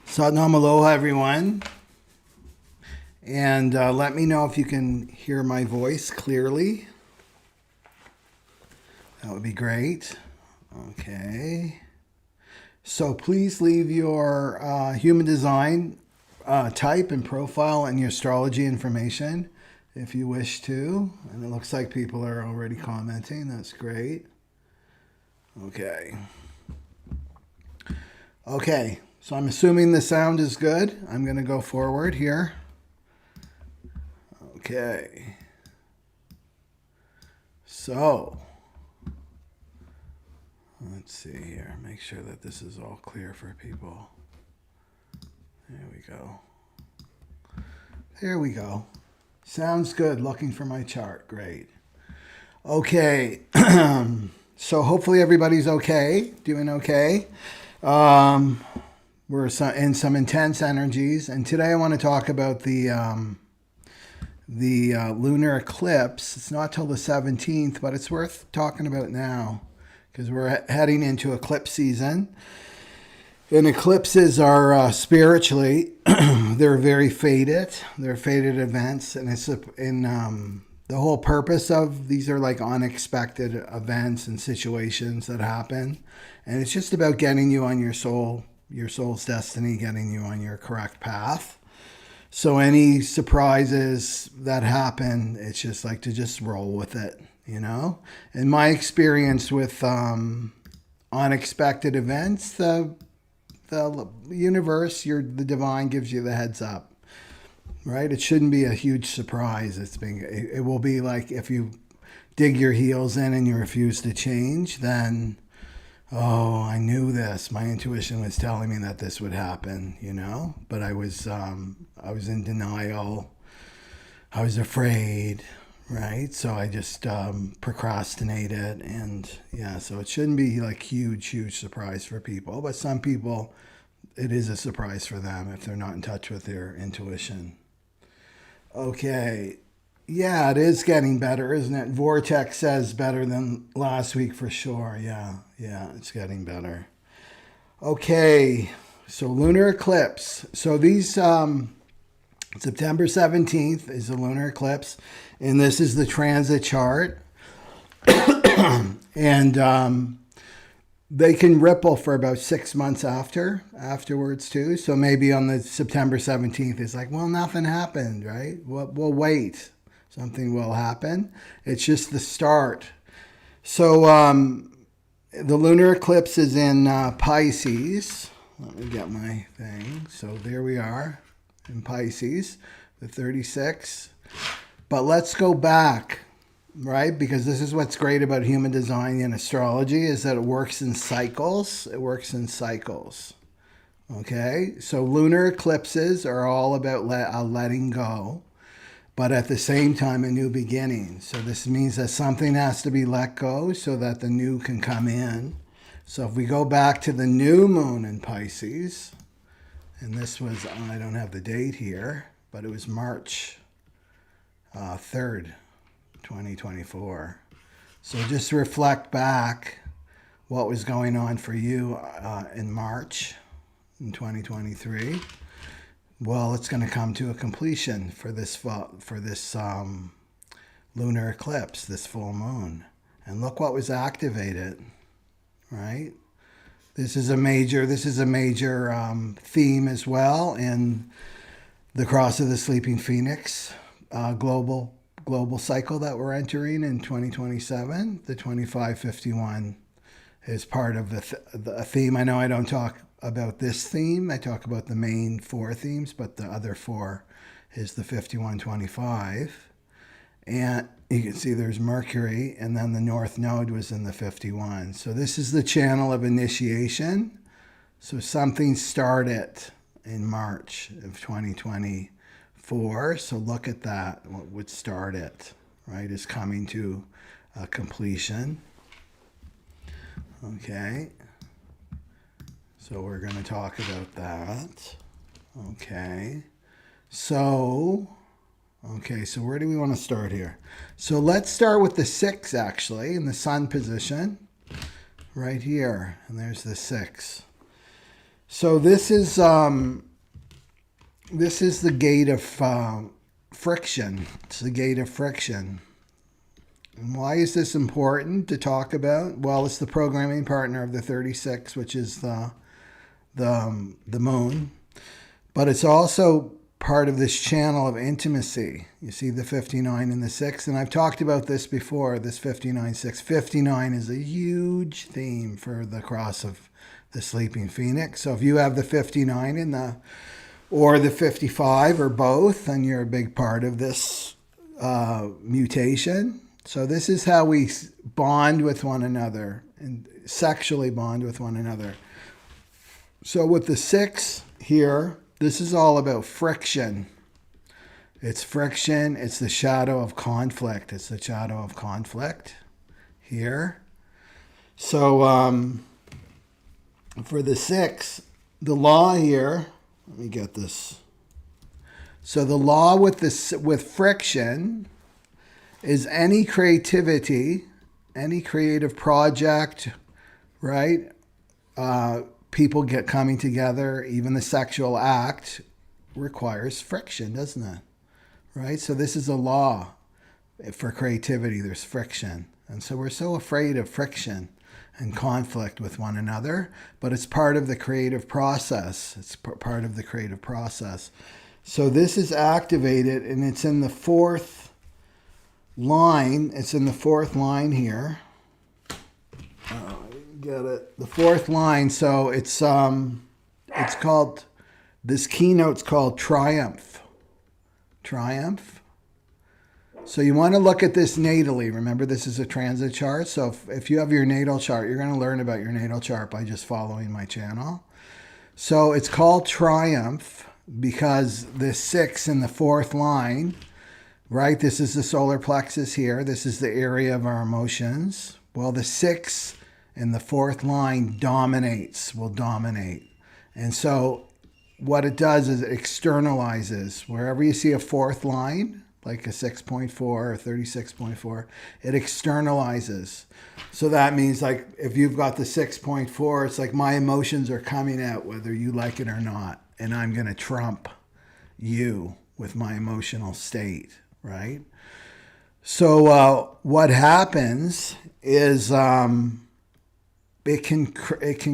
Satnam aloha, everyone. And let me know if you can hear my voice clearly. That would be great. Okay. So please leave your human design type and profile and your astrology information if you wish to. And it looks like people are already commenting. That's great. Okay. Okay. So I'm assuming the sound is good. I'm going to go forward here. Okay. So, let's see here. Make sure that this is all clear for people. There we go. There we go. Sounds good. Looking for my chart. Great. Okay. So hopefully everybody's okay. Doing okay. We're in some intense energies, and today I want to talk about the lunar eclipse. It's not till the 17th, but it's worth talking about now because we're heading into eclipse season. And eclipses are spiritually, they're very fated. They're fated events, and it's the whole purpose of these are like unexpected events and situations that happen, and it's just about getting you on your soul's destiny, getting you on your correct path. So any surprises that happen, it's just like to just roll with it, you know? In my experience with unexpected events, the universe, the divine gives you the heads up, right? It shouldn't be a huge surprise. It will be like if you dig your heels in and you refuse to change, then oh, I knew this. My intuition was telling me that this would happen, you know? But I was in denial. I was afraid, right? So I just procrastinated. And yeah, so it shouldn't be like huge surprise for people. But some people, it is a surprise for them if they're not in touch with their intuition. Okay. Yeah, it is getting better, isn't it? Vortex says better than last week for sure. Yeah, it's getting better. Okay, so lunar eclipse. So these, September 17th is the lunar eclipse, and this is the transit chart. And they can ripple for about 6 months afterwards too. So maybe on the September 17th, it's like, well, nothing happened, right? We'll wait. Something will happen. It's just the start. So the lunar eclipse is in Pisces. Let me get my thing. So there we are in Pisces, the 36. But let's go back, right? Because this is what's great about human design and astrology is that it works in cycles. It works in cycles. Okay? So lunar eclipses are all about letting go, but at the same time, a new beginning. So this means that something has to be let go so that the new can come in. So if we go back to the new moon in Pisces, and this was, I don't have the date here, but it was March 3rd, 2024. So just reflect back what was going on for you in March in 2023. Well, it's going to come to a completion for this lunar eclipse, this full moon. And look what was activated, right? This is a major theme as well in the Cross of the Sleeping Phoenix global cycle that we're entering in 2027. The 2551 is part of the theme. I know I don't talk about this theme. I talk about the main 4 themes, but the other 4 is the 5125. And you can see there's Mercury, and then the North Node was in the 51. So this is the channel of initiation. So something started in March of 2024. So look at that. What would start it, right, is coming to completion. Okay. So we're going to talk about that. Okay. So Okay, so where do we want to start here? So let's start with the 6 actually in the sun position right here. And there's the 6. So this is the gate of friction. It's the gate of friction. And why is this important to talk about? Well, it's the programming partner of the 36, which is the moon. But it's also part of this channel of intimacy. You see the 59 and the 6. And I've talked about this before, this 59-6. 59 is a huge theme for the cross of the sleeping phoenix. So if you have the 59 in or the 55 or both, then you're a big part of this mutation. So this is how we bond with one another and sexually bond with one another. So with the 6 here, this is all about friction. It's friction. It's the shadow of conflict. It's the shadow of conflict here. So for the 6, the law here, let me get this. So the law with friction is any creativity, any creative project, right? People coming together, even the sexual act requires friction, doesn't it? Right? So this is a law for creativity. There's friction. And so we're so afraid of friction and conflict with one another, but it's part of the creative process. It's part of the creative process. So this is activated and it's in the 4th line. It's in the 4th line here. Get it. The 4th line. So it's called, this keynote's called Triumph. Triumph. So you want to look at this natally. Remember, this is a transit chart. So if you have your natal chart, you're going to learn about your natal chart by just following my channel. So it's called Triumph because the 6 in the 4th line, right? This is the solar plexus here. This is the area of our emotions. Well, the 6 in the 4th line will dominate. And so what it does is it externalizes. Wherever you see a 4th line, like a 6.4 or 36.4, it externalizes. So that means like if you've got the 6.4, it's like my emotions are coming out whether you like it or not. And I'm going to trump you with my emotional state, right? So what happens is it can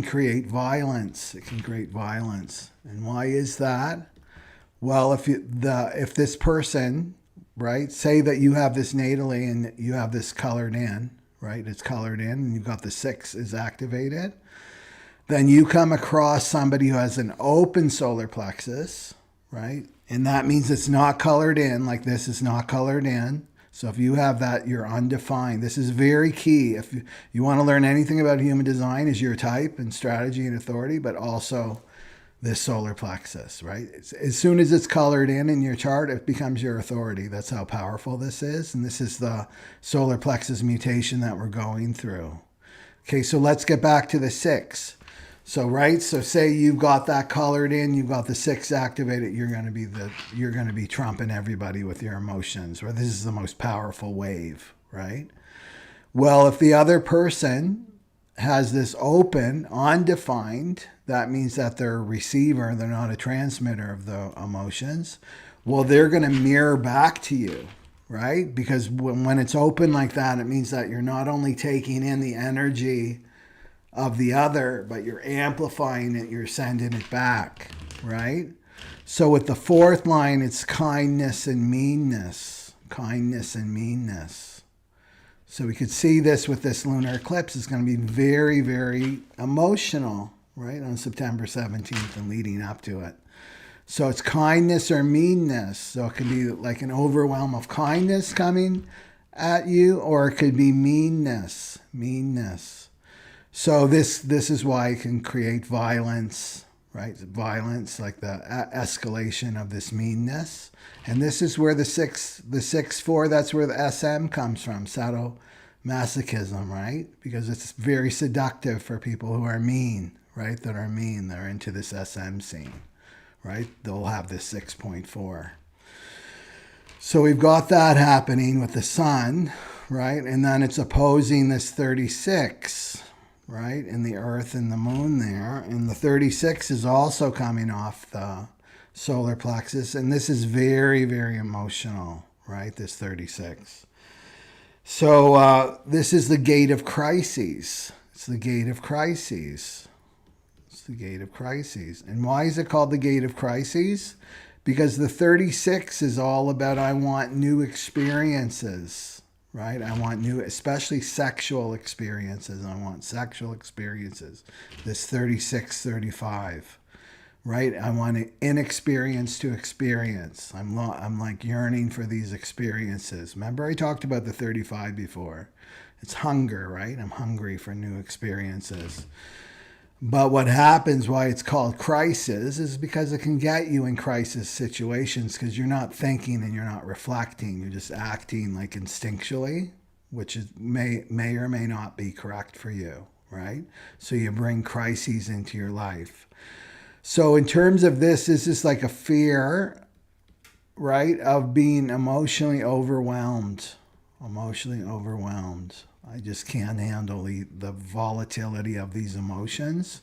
create violence. It can create violence. And why is that? Well, if this person, right, say that you have this natally and you have this colored in, right? It's colored in and you've got the 6 is activated. Then you come across somebody who has an open solar plexus, right? And that means it's not colored in, like this is not colored in. So if you have that, you're undefined. This is very key. If you want to learn anything about human design, is your type and strategy and authority, but also this solar plexus, right? As soon as it's colored in your chart, it becomes your authority. That's how powerful this is. And this is the solar plexus mutation that we're going through. Okay, so let's get back to the 6. So, right, so say you've got that colored in, you've got the 6 activated, you're going to be trumping everybody with your emotions, or this is the most powerful wave, right? Well, if the other person has this open, undefined, that means that they're a receiver, they're not a transmitter of the emotions. Well, they're going to mirror back to you, right? Because when it's open like that, it means that you're not only taking in the energy of the other, but you're amplifying it, you're sending it back, right? So with the 4th line, it's kindness and meanness. Kindness and meanness. So we could see this with this lunar eclipse. It's going to be very, very emotional, right, on September 17th and leading up to it. So it's kindness or meanness. So it could be like an overwhelm of kindness coming at you, or it could be meanness. So this is why it can create violence, right? Violence, like the escalation of this meanness. And this is where the 6-4, that's where the SM comes from, sadomasochism, right? Because it's very seductive for people who are mean, right? That are mean, they're into this SM scene, right? They'll have this 6.4. So we've got that happening with the sun, right? And then it's opposing this 36, right? And the earth and the moon there. And the 36 is also coming off the solar plexus. And this is very, very emotional, right? This 36. So this is the gate of crises. It's the gate of crises. It's the gate of crises. And why is it called the gate of crises? Because the 36 is all about, I want new experiences, right? I want new, especially sexual experiences. I want sexual experiences. This 36, 35, right? I want an inexperience to experience. I'm like yearning for these experiences. Remember I talked about the 35 before. It's hunger, right? I'm hungry for new experiences. But what happens, why it's called crisis, is because it can get you in crisis situations because you're not thinking and you're not reflecting. You're just acting like instinctually, which is, may or may not be correct for you, right? So you bring crises into your life. So in terms of this is like a fear, right, of being emotionally overwhelmed. Emotionally overwhelmed. I just can't handle the volatility of these emotions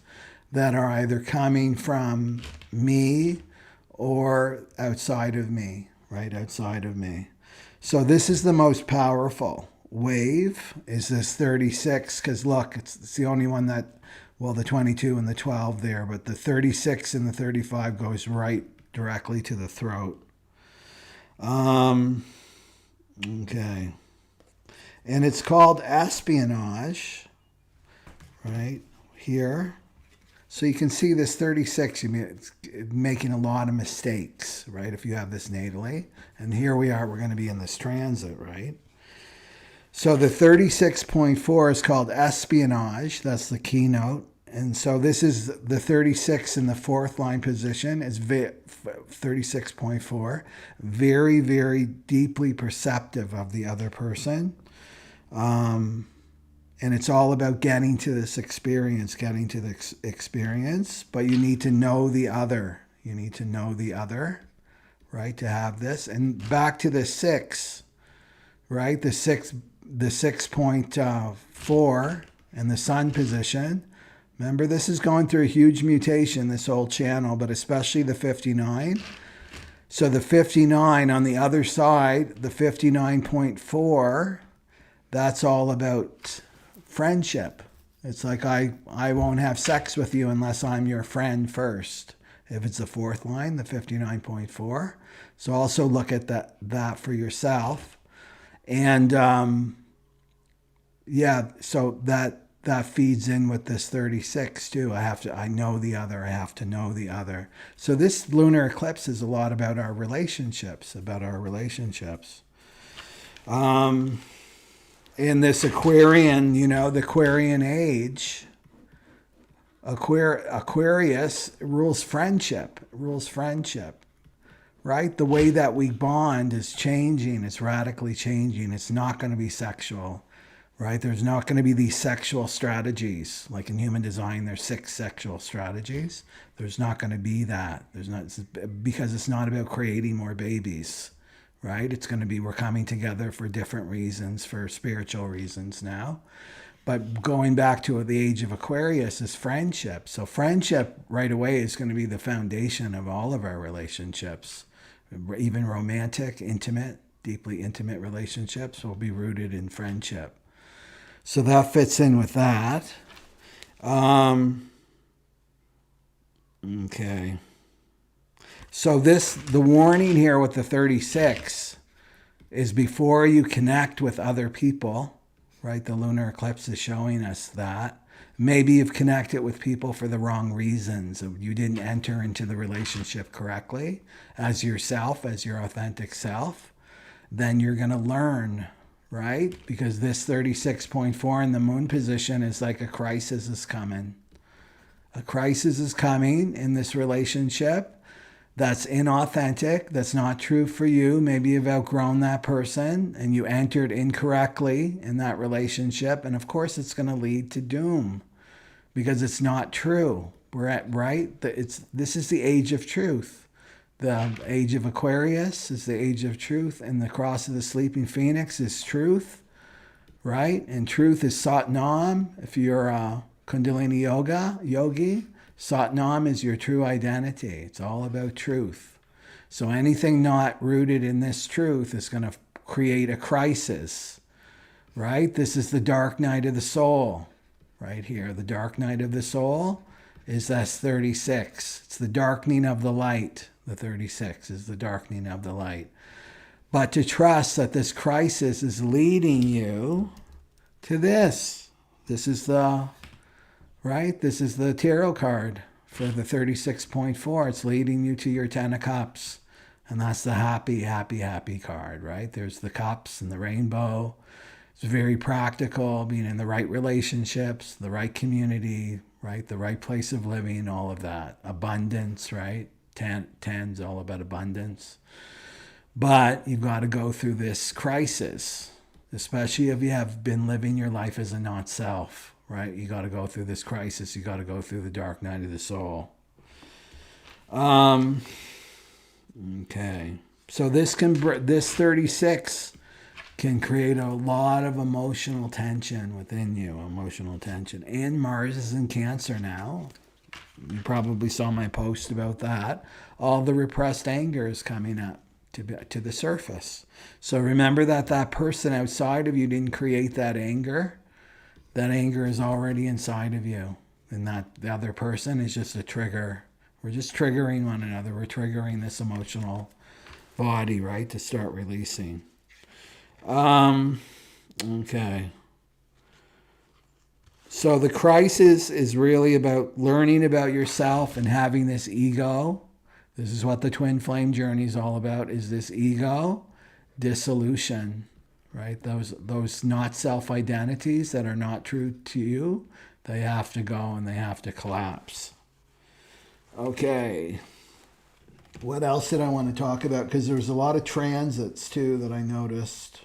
that are either coming from me or outside of me, right? Outside of me. So this is the most powerful wave, is this 36, because look, it's the only one that, well, the 22 and the 12 there, but the 36 and the 35 goes right directly to the throat. Okay. And it's called espionage, right here. So you can see this 36, it's making a lot of mistakes, right, if you have this natally. And here we are, we're going to be in this transit, right? So the 36.4 is called espionage. That's the keynote. And so this is the 36 in the fourth line position. It's 36.4. Very, very deeply perceptive of the other person. And it's all about getting to this experience, but you need to know the other. You need to know the other, right, to have this. And back to the 6, right, the 6.4 and the sun position. Remember, this is going through a huge mutation, this whole channel, but especially the 59. So the 59 on the other side, the 59.4, that's all about friendship. It's like I won't have sex with you unless I'm your friend first. If it's the fourth line, the 59.4. So also look at that for yourself. And yeah, so that feeds in with this 36 too. I know the other. I have to know the other. So this lunar eclipse is a lot about our relationships, In this Aquarian, the Aquarian age, Aquarius rules friendship, right? The way that we bond is changing. It's radically changing. It's not going to be sexual, right? There's not going to be these sexual strategies. Like in human design, there's 6 sexual strategies. There's not going to be that. Because it's not about creating more babies. Right? It's going to be, we're coming together for different reasons, for spiritual reasons now. But going back to the age of Aquarius is friendship. So friendship right away is going to be the foundation of all of our relationships. Even romantic, intimate, deeply intimate relationships will be rooted in friendship. So that fits in with that. Okay. So the warning here with the 36 is before you connect with other people, right? The lunar eclipse is showing us that. Maybe you've connected with people for the wrong reasons. You didn't enter into the relationship correctly as yourself, as your authentic self. Then you're going to learn, right? Because this 36.4 in the moon position is like a crisis is coming. A crisis is coming in this relationship. That's inauthentic. That's not true for you. Maybe you've outgrown that person and you entered incorrectly in that relationship. And of course, it's going to lead to doom because it's not true. We're at, right? This is the age of truth. The age of Aquarius is the age of truth, and the cross of the sleeping phoenix is truth, right? And truth is Satnam. If you're a Kundalini yogi, Satnam is your true identity. It's all about truth. So anything not rooted in this truth is going to create a crisis, right? This is the dark night of the soul, right here. The dark night of the soul is that's 36. It's the darkening of the light. The 36 is the darkening of the light. But to trust that this crisis is leading you to this. This is the, right? This is the tarot card for the 36.4. It's leading you to your 10 of cups. And that's the happy, happy, happy card, right? There's the cups and the rainbow. It's very practical, being in the right relationships, the right community, right? The right place of living, all of that. Abundance, right? 10's all about abundance. But you've got to go through this crisis, especially if you have been living your life as a not self, right? You got to go through this crisis. You got to go through the dark night of the soul. Okay. So this 36 can create a lot of emotional tension within you, emotional tension. And Mars is in Cancer now. You probably saw my post about that. All the repressed anger is coming up to the surface. So remember that person outside of you didn't create that anger. That anger is already inside of you. And that the other person is just a trigger. We're just triggering one another. We're triggering this emotional body, right, to start releasing. Okay. So the crisis is really about learning about yourself and having this ego. This is what the twin flame journey is all about, is this ego dissolution, right? Those not self-identities that are not true to you, they have to go and they have to collapse. Okay. What else did I want to talk about? Because there was a lot of transits too that I noticed.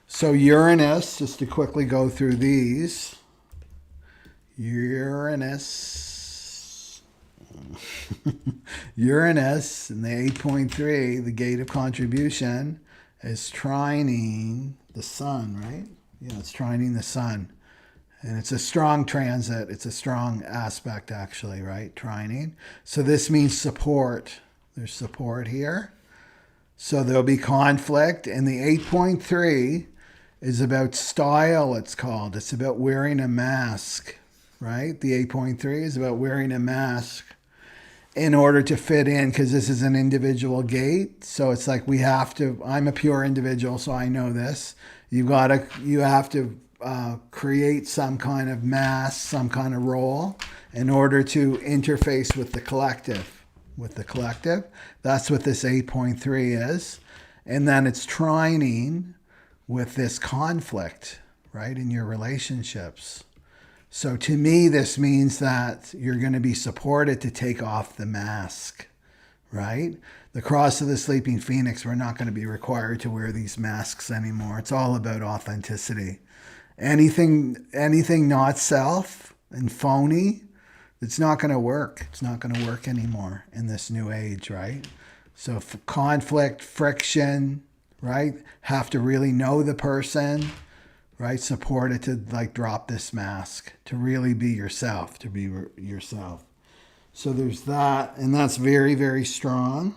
So Uranus, just to quickly go through these. Uranus Uranus in the 8.3, the gate of contribution, is trining the sun, right? Yeah, it's trining the sun. And it's a strong transit. It's a strong aspect, actually, right? Trining. So this means support. There's support here. So there'll be conflict. And the 8.3 is about style, it's called. It's about wearing a mask, right? The 8.3 is about wearing a mask in order to fit in, because this is an individual gate. So it's like we have to, I'm a pure individual, so I know this. You have to create some kind of mask, some kind of role in order to interface with the collective. That's what this 8.3 is. And then it's trining with this conflict, right, in your relationships. So to me, this means that you're going to be supported to take off the mask, right? The cross of the sleeping phoenix, we're not going to be required to wear these masks anymore. It's all about authenticity. Anything not self and phony, it's not going to work. It's not going to work anymore in this new age, right? So conflict, friction, right? Have to really know the person, right? Support it to like drop this mask, to really be yourself, to be yourself. So there's that, and that's very, very strong.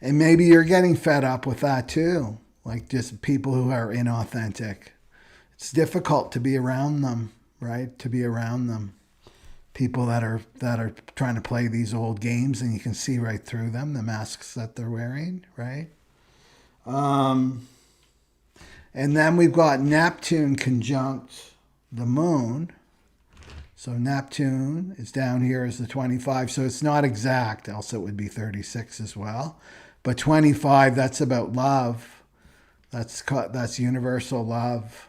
And maybe you're getting fed up with that too, like just people who are inauthentic. It's difficult to be around them, right? To be around them. People that are trying to play these old games, and you can see right through them, the masks that they're wearing, right? And then we've got Neptune conjunct the moon. So Neptune is down here as the 25. So it's not exact, else it would be 36 as well. But 25, that's about love. That's universal love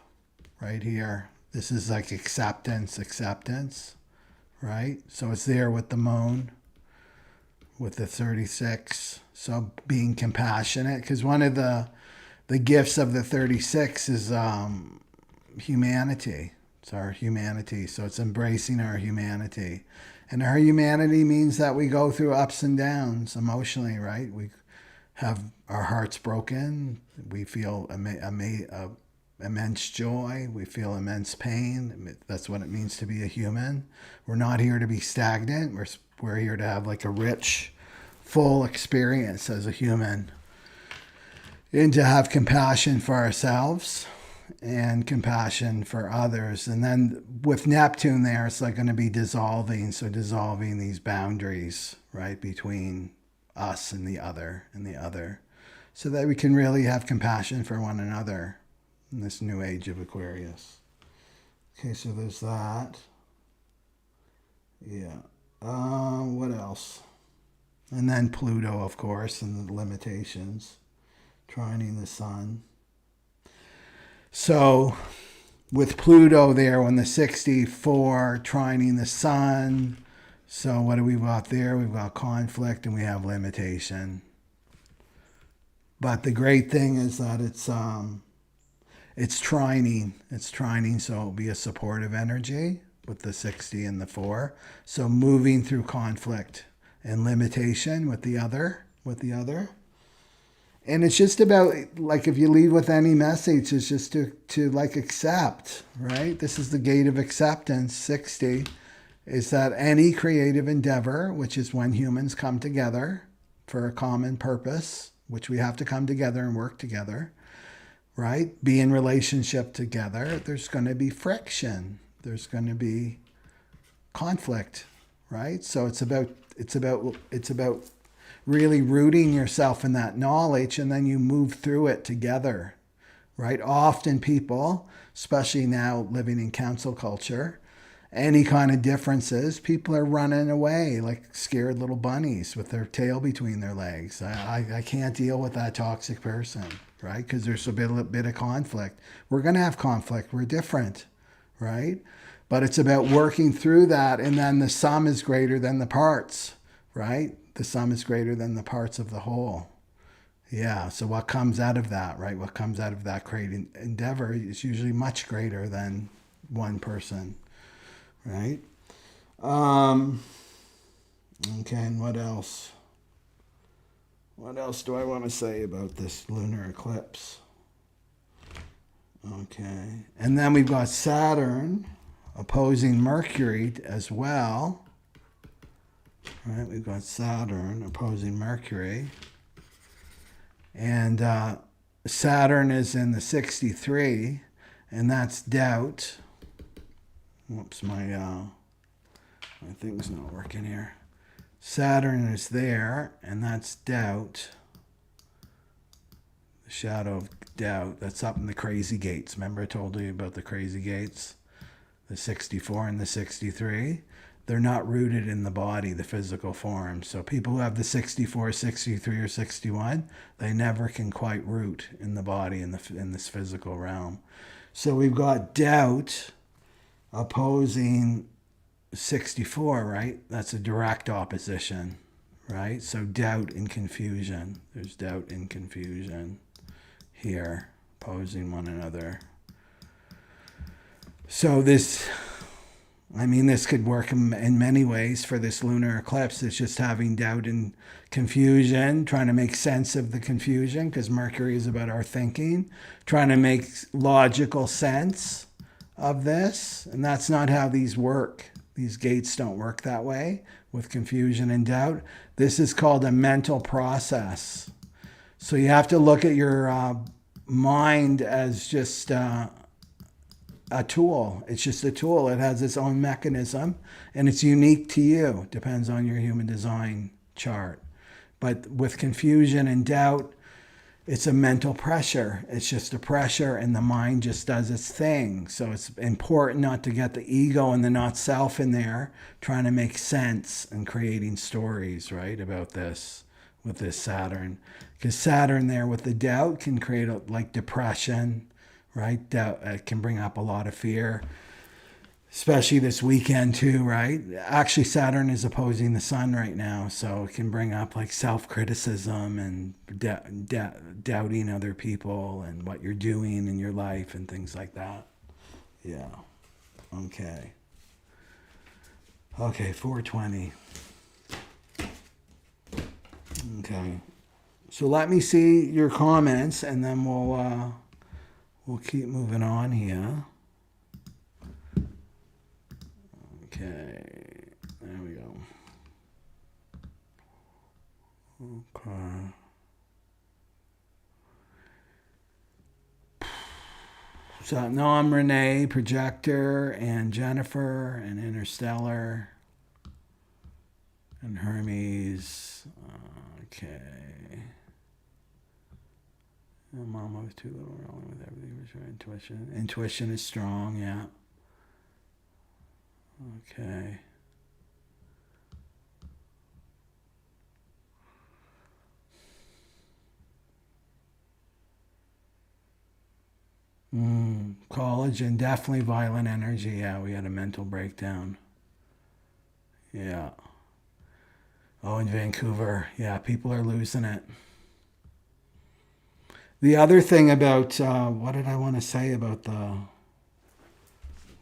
right here. This is like acceptance, right? So it's there with the moon, with the 36. So being compassionate, because one of the gifts of the 36 is humanity, It's our humanity. So it's embracing our humanity. And our humanity means that we go through ups and downs emotionally, right? We have our hearts broken. We feel immense joy. We feel immense pain. That's what it means to be a human. We're not here to be stagnant. We're here to have like a rich, full experience as a human. And to have compassion for ourselves and compassion for others. And then with Neptune there, it's like going to be dissolving. So dissolving these boundaries, right, between us and the other, so that we can really have compassion for one another in this new age of Aquarius. Okay, so there's that. Yeah. What else? And then Pluto, of course, and the limitations. Trining the sun. So with Pluto there, when the 64 trining the sun, so what do we got there? We've got conflict and we have limitation. But the great thing is that it's trining. It's trining, so it'll be a supportive energy with the 60 and the 4. So moving through conflict and limitation with the other. And it's just about, like, if you leave with any message, it's just to like accept, right? This is the gate of acceptance, 60, is that any creative endeavor, which is when humans come together for a common purpose, which we have to come together and work together, right? Be in relationship together. There's going to be friction. There's going to be conflict, right? So it's about really rooting yourself in that knowledge, and then you move through it together, right? Often people, especially now living in council culture, any kind of differences, people are running away like scared little bunnies with their tail between their legs. I can't deal with that toxic person, right? Because there's a bit of conflict. We're going to have conflict. We're different, right? But it's about working through that, and then the sum is greater than the parts, right? The sum is greater than the parts of the whole. Yeah, so what comes out of that, right? What comes out of that creative endeavor is usually much greater than one person, right? Okay, and what else? What else do I want to say about this lunar eclipse? Okay, and then we've got Saturn opposing Mercury as well. Right, we've got Saturn opposing Mercury. And Saturn is in the 63, and that's doubt. Whoops, my thing's not working here. Saturn is there, and that's doubt. The shadow of doubt. That's up in the crazy gates. Remember I told you about the crazy gates? The 64 and the 63. They're not rooted in the body, the physical form. So people who have the 64, 63, or 61, they never can quite root in the body in this physical realm. So we've got doubt opposing 64, right? That's a direct opposition, right? So doubt and confusion. There's doubt and confusion here, opposing one another. So this could work in many ways for this lunar eclipse. It's just having doubt and confusion, trying to make sense of the confusion, because Mercury is about our thinking, trying to make logical sense of this. And that's not how these work. These gates don't work that way with confusion and doubt. This is called a mental process. So you have to look at your mind as just a tool. It's just a tool. It has its own mechanism, and it's unique to you. Depends on your human design chart. But with confusion and doubt, it's a mental pressure. It's just a pressure, and the mind just does its thing. So it's important not to get the ego and the not self in there, trying to make sense and creating stories, right, about this with this Saturn. Because Saturn there with the doubt can create like depression, right? It can bring up a lot of fear, especially this weekend too, right? Actually, Saturn is opposing the sun right now, so it can bring up like self-criticism and doubting other people and what you're doing in your life and things like that. Yeah. Okay. Okay, 420. Okay. So let me see your comments, and then we'll keep moving on here. Okay. There we go. Okay. So no, I'm Renee, Projector, and Jennifer, and Interstellar, and Hermes. Okay. Mama was too little, rolling with everything. Was your intuition. Intuition is strong, yeah. Okay. College and definitely violent energy. Yeah, we had a mental breakdown. Yeah. Oh, in Vancouver. Yeah, people are losing it. The other thing about, what did I want to say about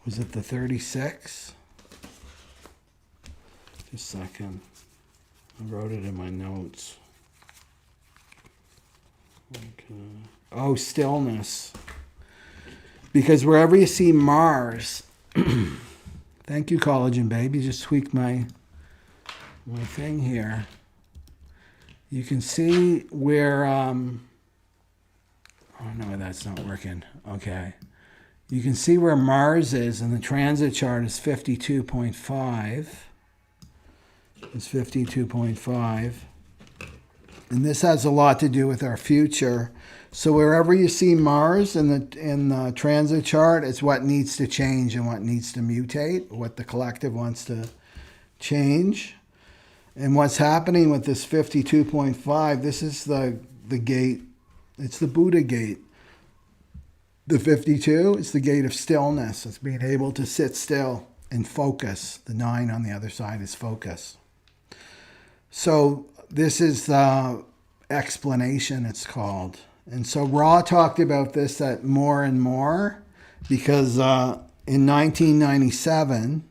was it the 36? Just a second. I wrote it in my notes. Okay. Oh, stillness. Because wherever you see Mars, thank you, Collagen Babe. You just tweaked my thing here. You can see where, oh no, that's not working. Okay. You can see where Mars is, and the transit chart is 52.5. It's 52.5. And this has a lot to do with our future. So wherever you see Mars in the transit chart, it's what needs to change and what needs to mutate, what the collective wants to change. And what's happening with this 52.5, this is the gate. It's the Buddha gate. The 52 is the gate of stillness. It's being able to sit still and focus. The 9 on the other side is focus. So this is the explanation, it's called. And so Ra talked about this at more and more because in 1997,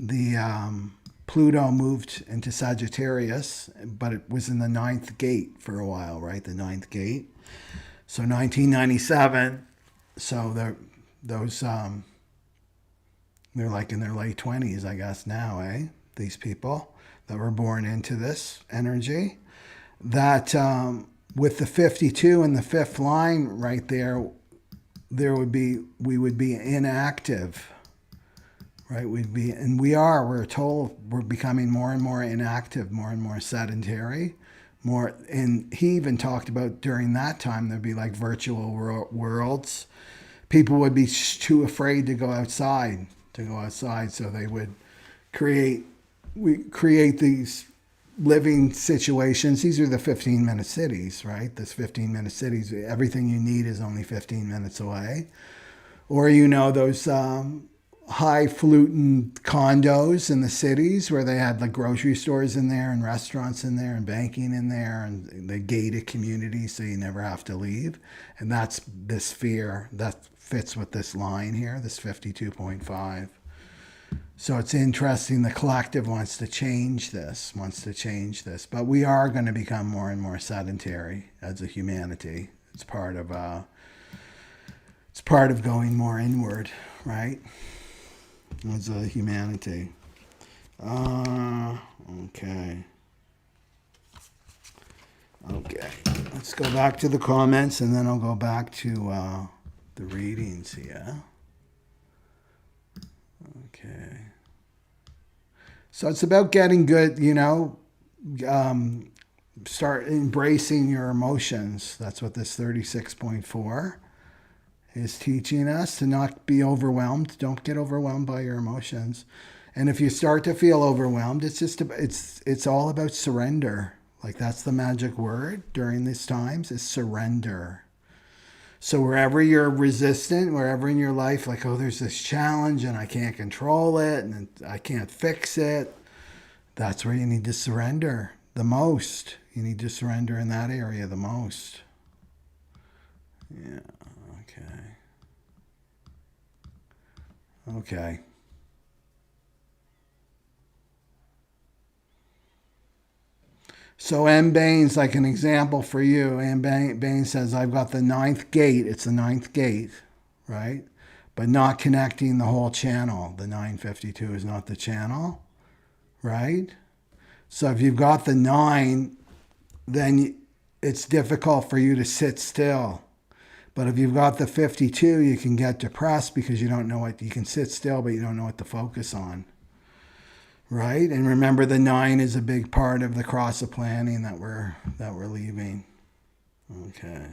the Pluto moved into Sagittarius, but it was in the 9th gate for a while, right? The 9th gate. So 1997, so they're like in their late 20s, I guess now, eh? These people that were born into this energy. That with the 52 and the 5th line right there, we would be inactive, right? We're told we're becoming more and more inactive, more and more sedentary, and he even talked about during that time, there'd be like virtual worlds. People would be too afraid to go outside, so they would create these living situations. These are the 15-minute cities, right? This 15-minute cities, everything you need is only 15 minutes away. Or, those highfalutin condos in the cities where they had like grocery stores in there and restaurants in there and banking in there and the gated community so you never have to leave. And that's this fear that fits with this line here, this 52.5. So it's interesting. The collective wants to change this, but we are going to become more and more sedentary as a humanity. It's part of going more inward, right? As a humanity. Okay. Let's go back to the comments, and then I'll go back to the readings here. Okay. So it's about getting good, start embracing your emotions. That's what this 36.4 is teaching us, to not be overwhelmed. Don't get overwhelmed by your emotions. And if you start to feel overwhelmed, it's all about surrender. Like that's the magic word during these times is surrender. So wherever you're resistant, wherever in your life, like, oh, there's this challenge and I can't control it and I can't fix it, that's where you need to surrender the most. You need to surrender in that area the most. Yeah, okay. Okay. So M. Bain's like an example for you. M. Bain says, I've got the ninth gate. It's the ninth gate, right? But not connecting the whole channel. The 952 is not the channel, right? So if you've got the 9, then it's difficult for you to sit still. But if you've got the 52, you can get depressed because you don't know what, you can sit still, but you don't know what to focus on. Right? And remember, the 9 is a big part of the cross of planning that we're leaving. Okay.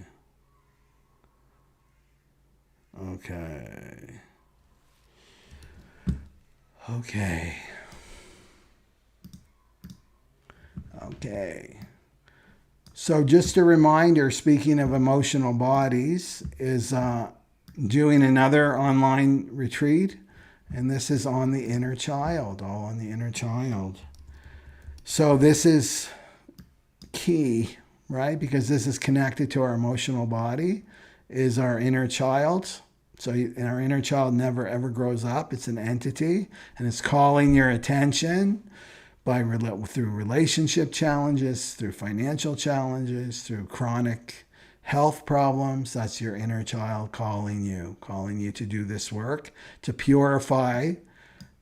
Okay. Okay. Okay. So just a reminder, speaking of emotional bodies, is doing another online retreat. And this is on the inner child, all on the inner child. So this is key, right? Because this is connected to our emotional body, is our inner child. So our inner child never ever grows up. It's an entity, and it's calling your attention through relationship challenges, through financial challenges, through chronic health problems. That's your inner child calling you to do this work, to purify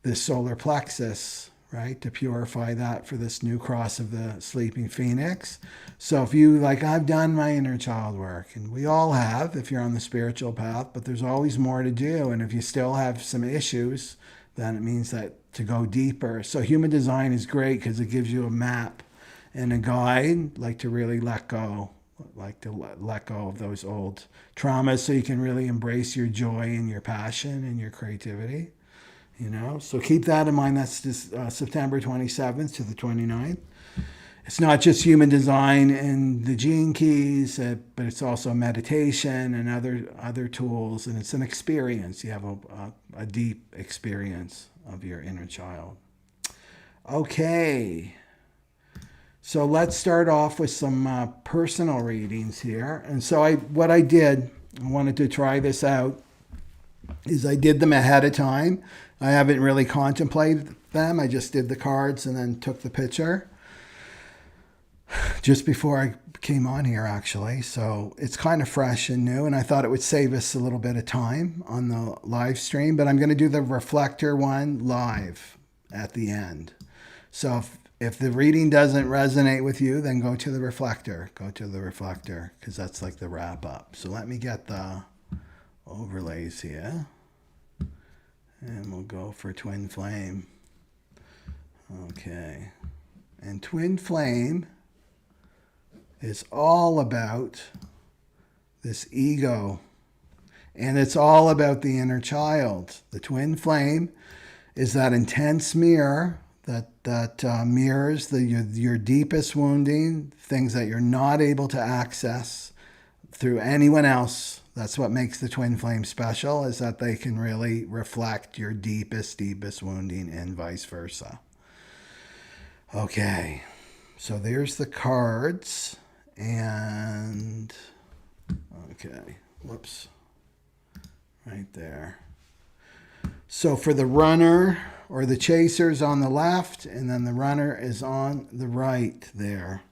this solar plexus, right? To purify that for this new cross of the sleeping phoenix. So if you, like, I've done my inner child work, and we all have if you're on the spiritual path, but there's always more to do. And if you still have some issues, then it means that to go deeper. So human design is great because it gives you a map and a guide, like to really let go of those old traumas so you can really embrace your joy and your passion and your creativity, So keep that in mind. That's just September 27th to the 29th. It's not just human design and the gene keys, but it's also meditation and other tools. And it's an experience. You have a deep experience of your inner child. Okay. So let's start off with some personal readings here. And so I wanted to try this out, is I did them ahead of time. I haven't really contemplated them. I just did the cards and then took the picture just before I came on here, actually. So it's kind of fresh and new, and I thought it would save us a little bit of time on the live stream. But I'm going to do the Reflector one live at the end. So if the reading doesn't resonate with you, then go to the Reflector. Go to the Reflector, because that's like the wrap up. So let me get the overlays here. And we'll go for Twin Flame. Okay. And Twin Flame is all about this ego. And it's all about the inner child. The Twin Flame is that intense mirror that mirrors your deepest wounding, things that you're not able to access through anyone else. That's what makes the Twin Flame special, is that they can really reflect your deepest wounding and vice versa. Okay, so there's the cards. And, okay, whoops, right there. So for the runner or the chaser's on the left, and then the runner is on the right there.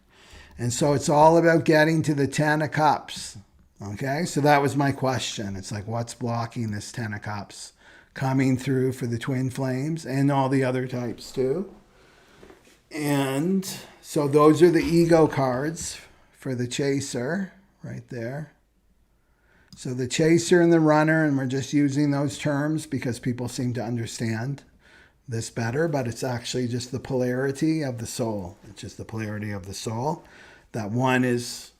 And so it's all about getting to the 10 of Cups. Okay, so that was my question. It's like, what's blocking this 10 of Cups coming through for the Twin Flames and all the other types too? And so those are the ego cards for the chaser right there. So the chaser and the runner, and we're just using those terms because people seem to understand this better, but it's actually just the polarity of the soul. It's just the polarity of the soul, that one is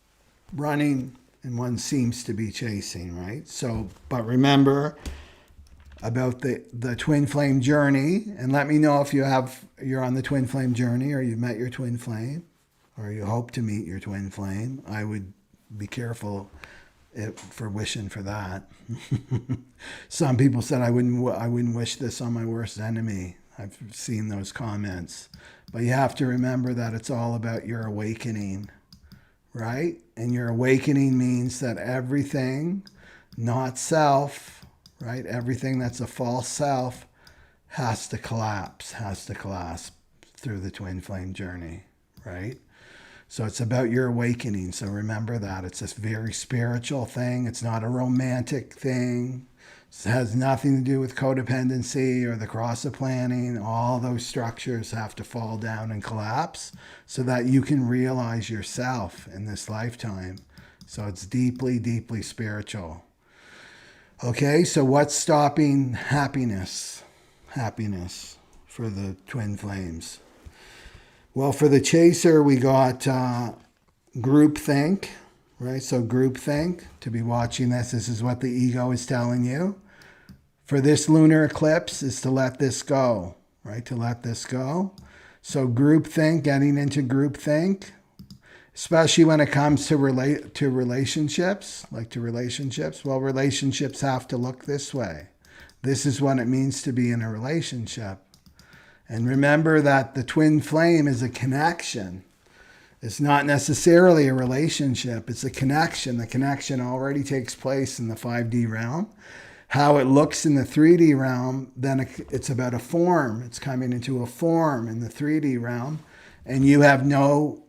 running and one seems to be chasing, right? So, but remember about the twin flame journey, and let me know if you're on the twin flame journey, or you've met your twin flame, or you hope to meet your twin flame. I would be careful for wishing for that. Some people said I wouldn't wish this on my worst enemy. I've seen those comments. But you have to remember that it's all about your awakening, right? And your awakening means that everything, not self, right? Everything that's a false self has to collapse through the twin flame journey, right? So it's about your awakening. So remember that. It's this very spiritual thing. It's not a romantic thing. It has nothing to do with codependency or the cross of planning. All those structures have to fall down and collapse so that you can realize yourself in this lifetime. So it's deeply, deeply spiritual. Okay, so what's stopping happiness? Happiness for the twin flames. Well, for the chaser, we got groupthink, right? So groupthink, to be watching this is what the ego is telling you. For this lunar eclipse is to let this go, right? To let this go. So groupthink, getting into groupthink, especially when it comes to relationships, well, relationships have to look this way. This is what it means to be in a relationship. And remember that the twin flame is a connection. It's not necessarily a relationship. It's a connection. The connection already takes place in the 5D realm. How it looks in the 3D realm, then it's about a form. It's coming into a form in the 3D realm. And you have no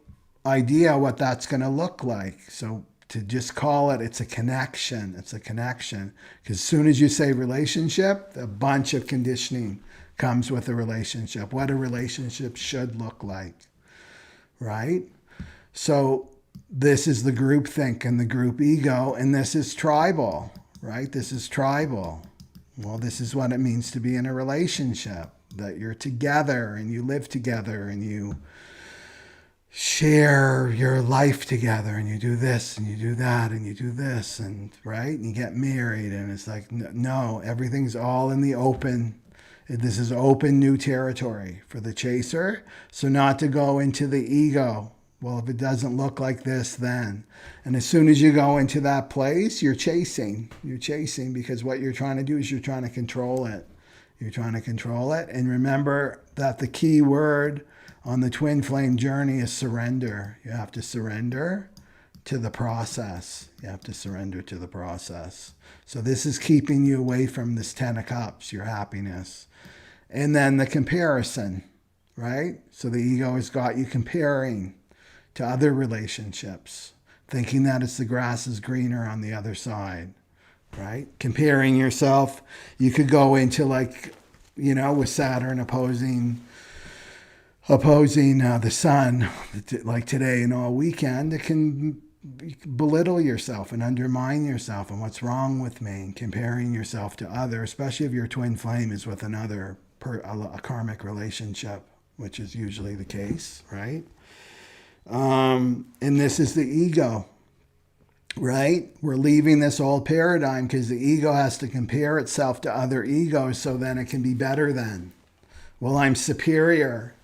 idea what that's going to look like. So to just call it, it's a connection. It's a connection. Because as soon as you say relationship, a bunch of conditioning comes with a relationship. What a relationship should look like, right? So this is the group think and the group ego, and this is tribal, right? This is tribal. Well, this is what it means to be in a relationship, that you're together and you live together and you share your life together and you do this and you do that and you do this, and right? And you get married, and it's like, no, everything's all in the open. This is open new territory for the chaser. So not to go into the ego. Well, if it doesn't look like this, then. And as soon as you go into that place, you're chasing. You're chasing because what you're trying to do is you're trying to control it. You're trying to control it. And remember that the key word on the twin flame journey is surrender. You have to surrender to the process. You have to surrender to the process. So this is keeping you away from this 10 of cups, your happiness. And then the comparison, right? So the ego has got you comparing to other relationships, thinking that it's the grass is greener on the other side, right? Comparing yourself. You could go into with Saturn opposing the sun, like today and all weekend. It can belittle yourself and undermine yourself and what's wrong with me, and comparing yourself to others, especially if your twin flame is with another a karmic relationship, which is usually the case, right? And this is the ego, right? We're leaving this old paradigm because the ego has to compare itself to other egos so then it can be better than. Well, I'm superior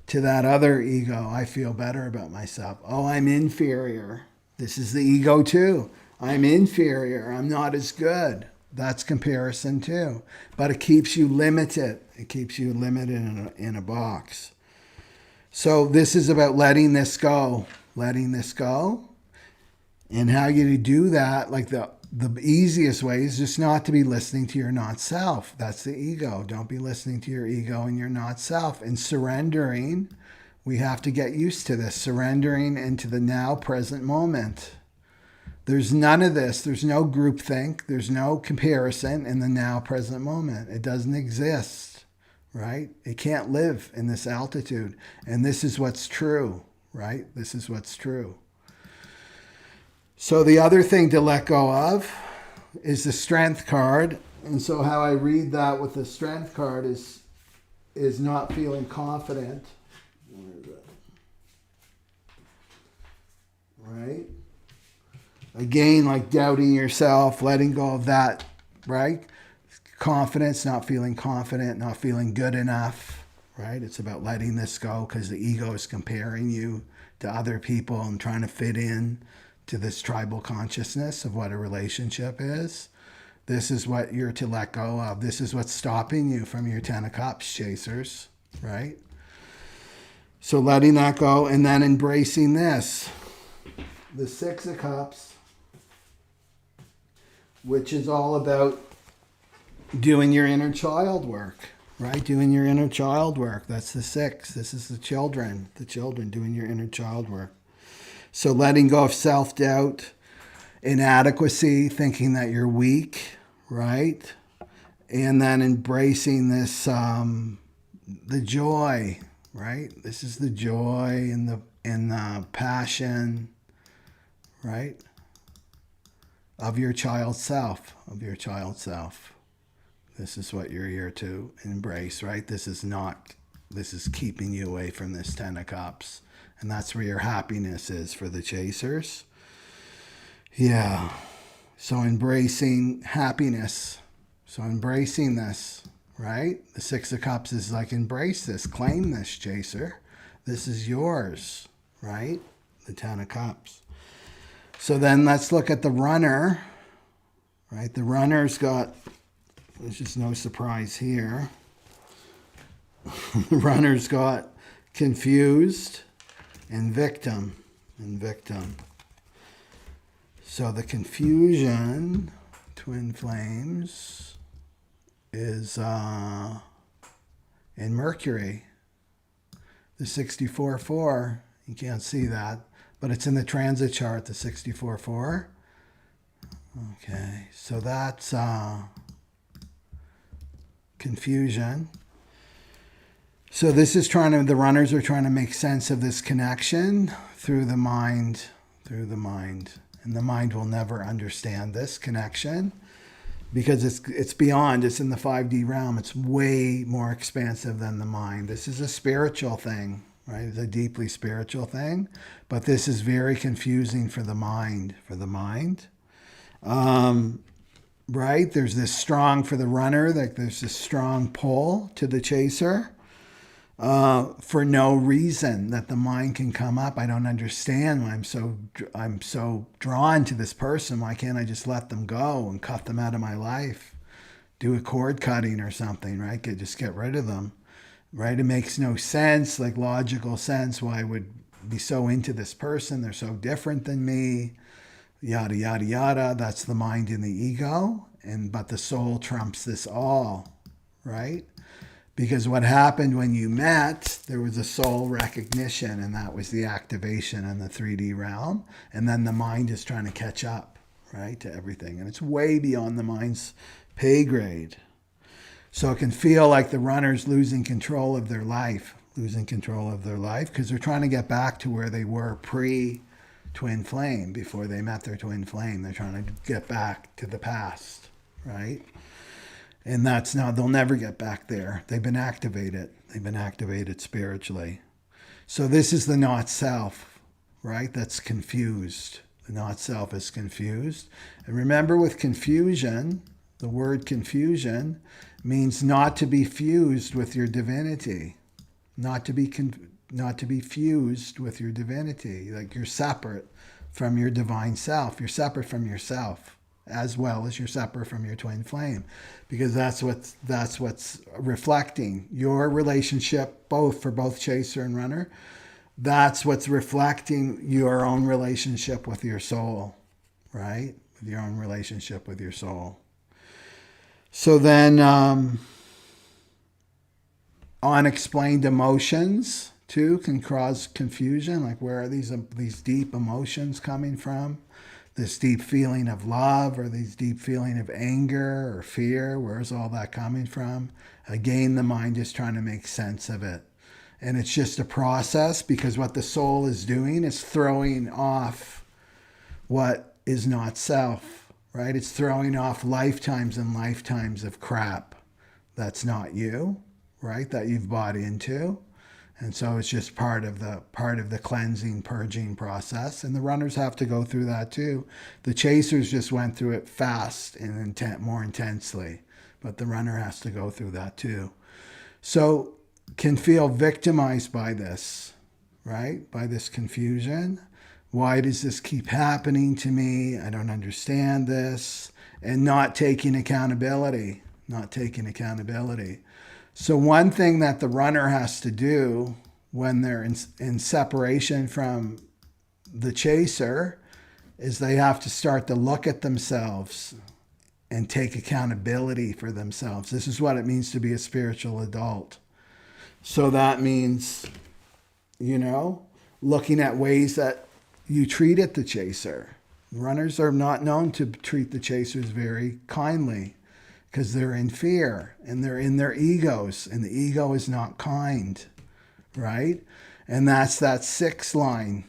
to that other ego. I feel better about myself. Oh, I'm inferior. This is the ego too. I'm inferior. I'm not as good. That's comparison too. But it keeps you limited. It keeps you limited in a box. So this is about letting this go. Letting this go. And how you do that, like the easiest way is just not to be listening to your not self. That's the ego. Don't be listening to your ego and your not self. And surrendering, we have to get used to this. Surrendering into the now present moment. There's none of this. There's no groupthink. There's no comparison in the now present moment. It doesn't exist, right? It can't live in this altitude. And this is what's true, right? This is what's true. So the other thing to let go of is the strength card. And so how I read that with the strength card is not feeling confident. Where is it? Right? Again, like doubting yourself, letting go of that, right? Confidence, not feeling confident, not feeling good enough, right? It's about letting this go because the ego is comparing you to other people and trying to fit in to this tribal consciousness of what a relationship is. This is what you're to let go of. This is what's stopping you from your 10 of cups, chasers, right? So letting that go and then embracing this. The 6 of cups, which is all about doing your inner child work, right? Doing your inner child work. That's the 6. This is the children doing your inner child work. So letting go of self-doubt, inadequacy, thinking that you're weak, right? And then embracing this, the joy, right? This is the joy and the passion, right? Of your child self, This is what you're here to embrace, right? This is keeping you away from this 10 of Cups. And that's where your happiness is for the chasers. Yeah. So embracing happiness. So embracing this, right? The 6 of Cups is like, embrace this, claim this, chaser. This is yours, right? The 10 of Cups. So then let's look at the runner, right? The runner's got, there's just no surprise here. The runner's got confused and victim. So the confusion, twin flames, is in Mercury. The 64-4, you can't see that, but it's in the transit chart, the 64-4. Okay, so that's confusion. So this is the runners are trying to make sense of this connection through the mind. And the mind will never understand this connection because it's beyond, it's in the 5D realm. It's way more expansive than the mind. This is a spiritual thing, right? It's a deeply spiritual thing, but this is very confusing for the mind, right? There's this strong, for the runner, like there's this strong pull to the chaser for no reason that the mind can come up. I don't understand why I'm so drawn to this person. Why can't I just let them go and cut them out of my life? Do a cord cutting or something, right? Just get rid of them, right? It makes no sense, like logical sense, why I would be so into this person. They're so different than me. Yada, yada, yada. That's the mind and the ego. But the soul trumps this all, right? Because what happened when you met, there was a soul recognition, and that was the activation in the 3D realm. And then the mind is trying to catch up, right, to everything. And it's way beyond the mind's pay grade. So it can feel like the runner's losing control of their life, because they're trying to get back to where they were pre-twin flame, before they met their twin flame. They're trying to get back to the past, right? And they'll never get back there. They've been activated. Spiritually. So this is the not self, right? That's confused. The not self is confused. And remember, with confusion, the word confusion means not to be fused with your divinity. Not to be fused with your divinity. Like you're separate from your divine self. You're separate from yourself, as well as you're separate from your twin flame, because that's what's reflecting your relationship, for both chaser and runner. That's what's reflecting your own relationship with your soul, right? With your own relationship with your soul. So then unexplained emotions too can cause confusion. Like, where are these deep emotions coming from? This deep feeling of love, or these deep feeling of anger or fear, where's all that coming from? Again, the mind is trying to make sense of it. And it's just a process, because what the soul is doing is throwing off what is not self, right? It's throwing off lifetimes and lifetimes of crap that's not you, right? That you've bought into. And so it's just part of the cleansing, purging process. And the runners have to go through that too. The chasers just went through it fast and more intensely, but the runner has to go through that too. So can feel victimized by this, right? By this confusion. Why does this keep happening to me? I don't understand this. And not taking accountability. So one thing that the runner has to do when they're in separation from the chaser is they have to start to look at themselves and take accountability for themselves. This is what it means to be a spiritual adult. So that means, you know, looking at ways that you treated the chaser. Runners are not known to treat the chasers very kindly because they're in fear and they're in their egos, and the ego is not kind, right? And that's that sixth line.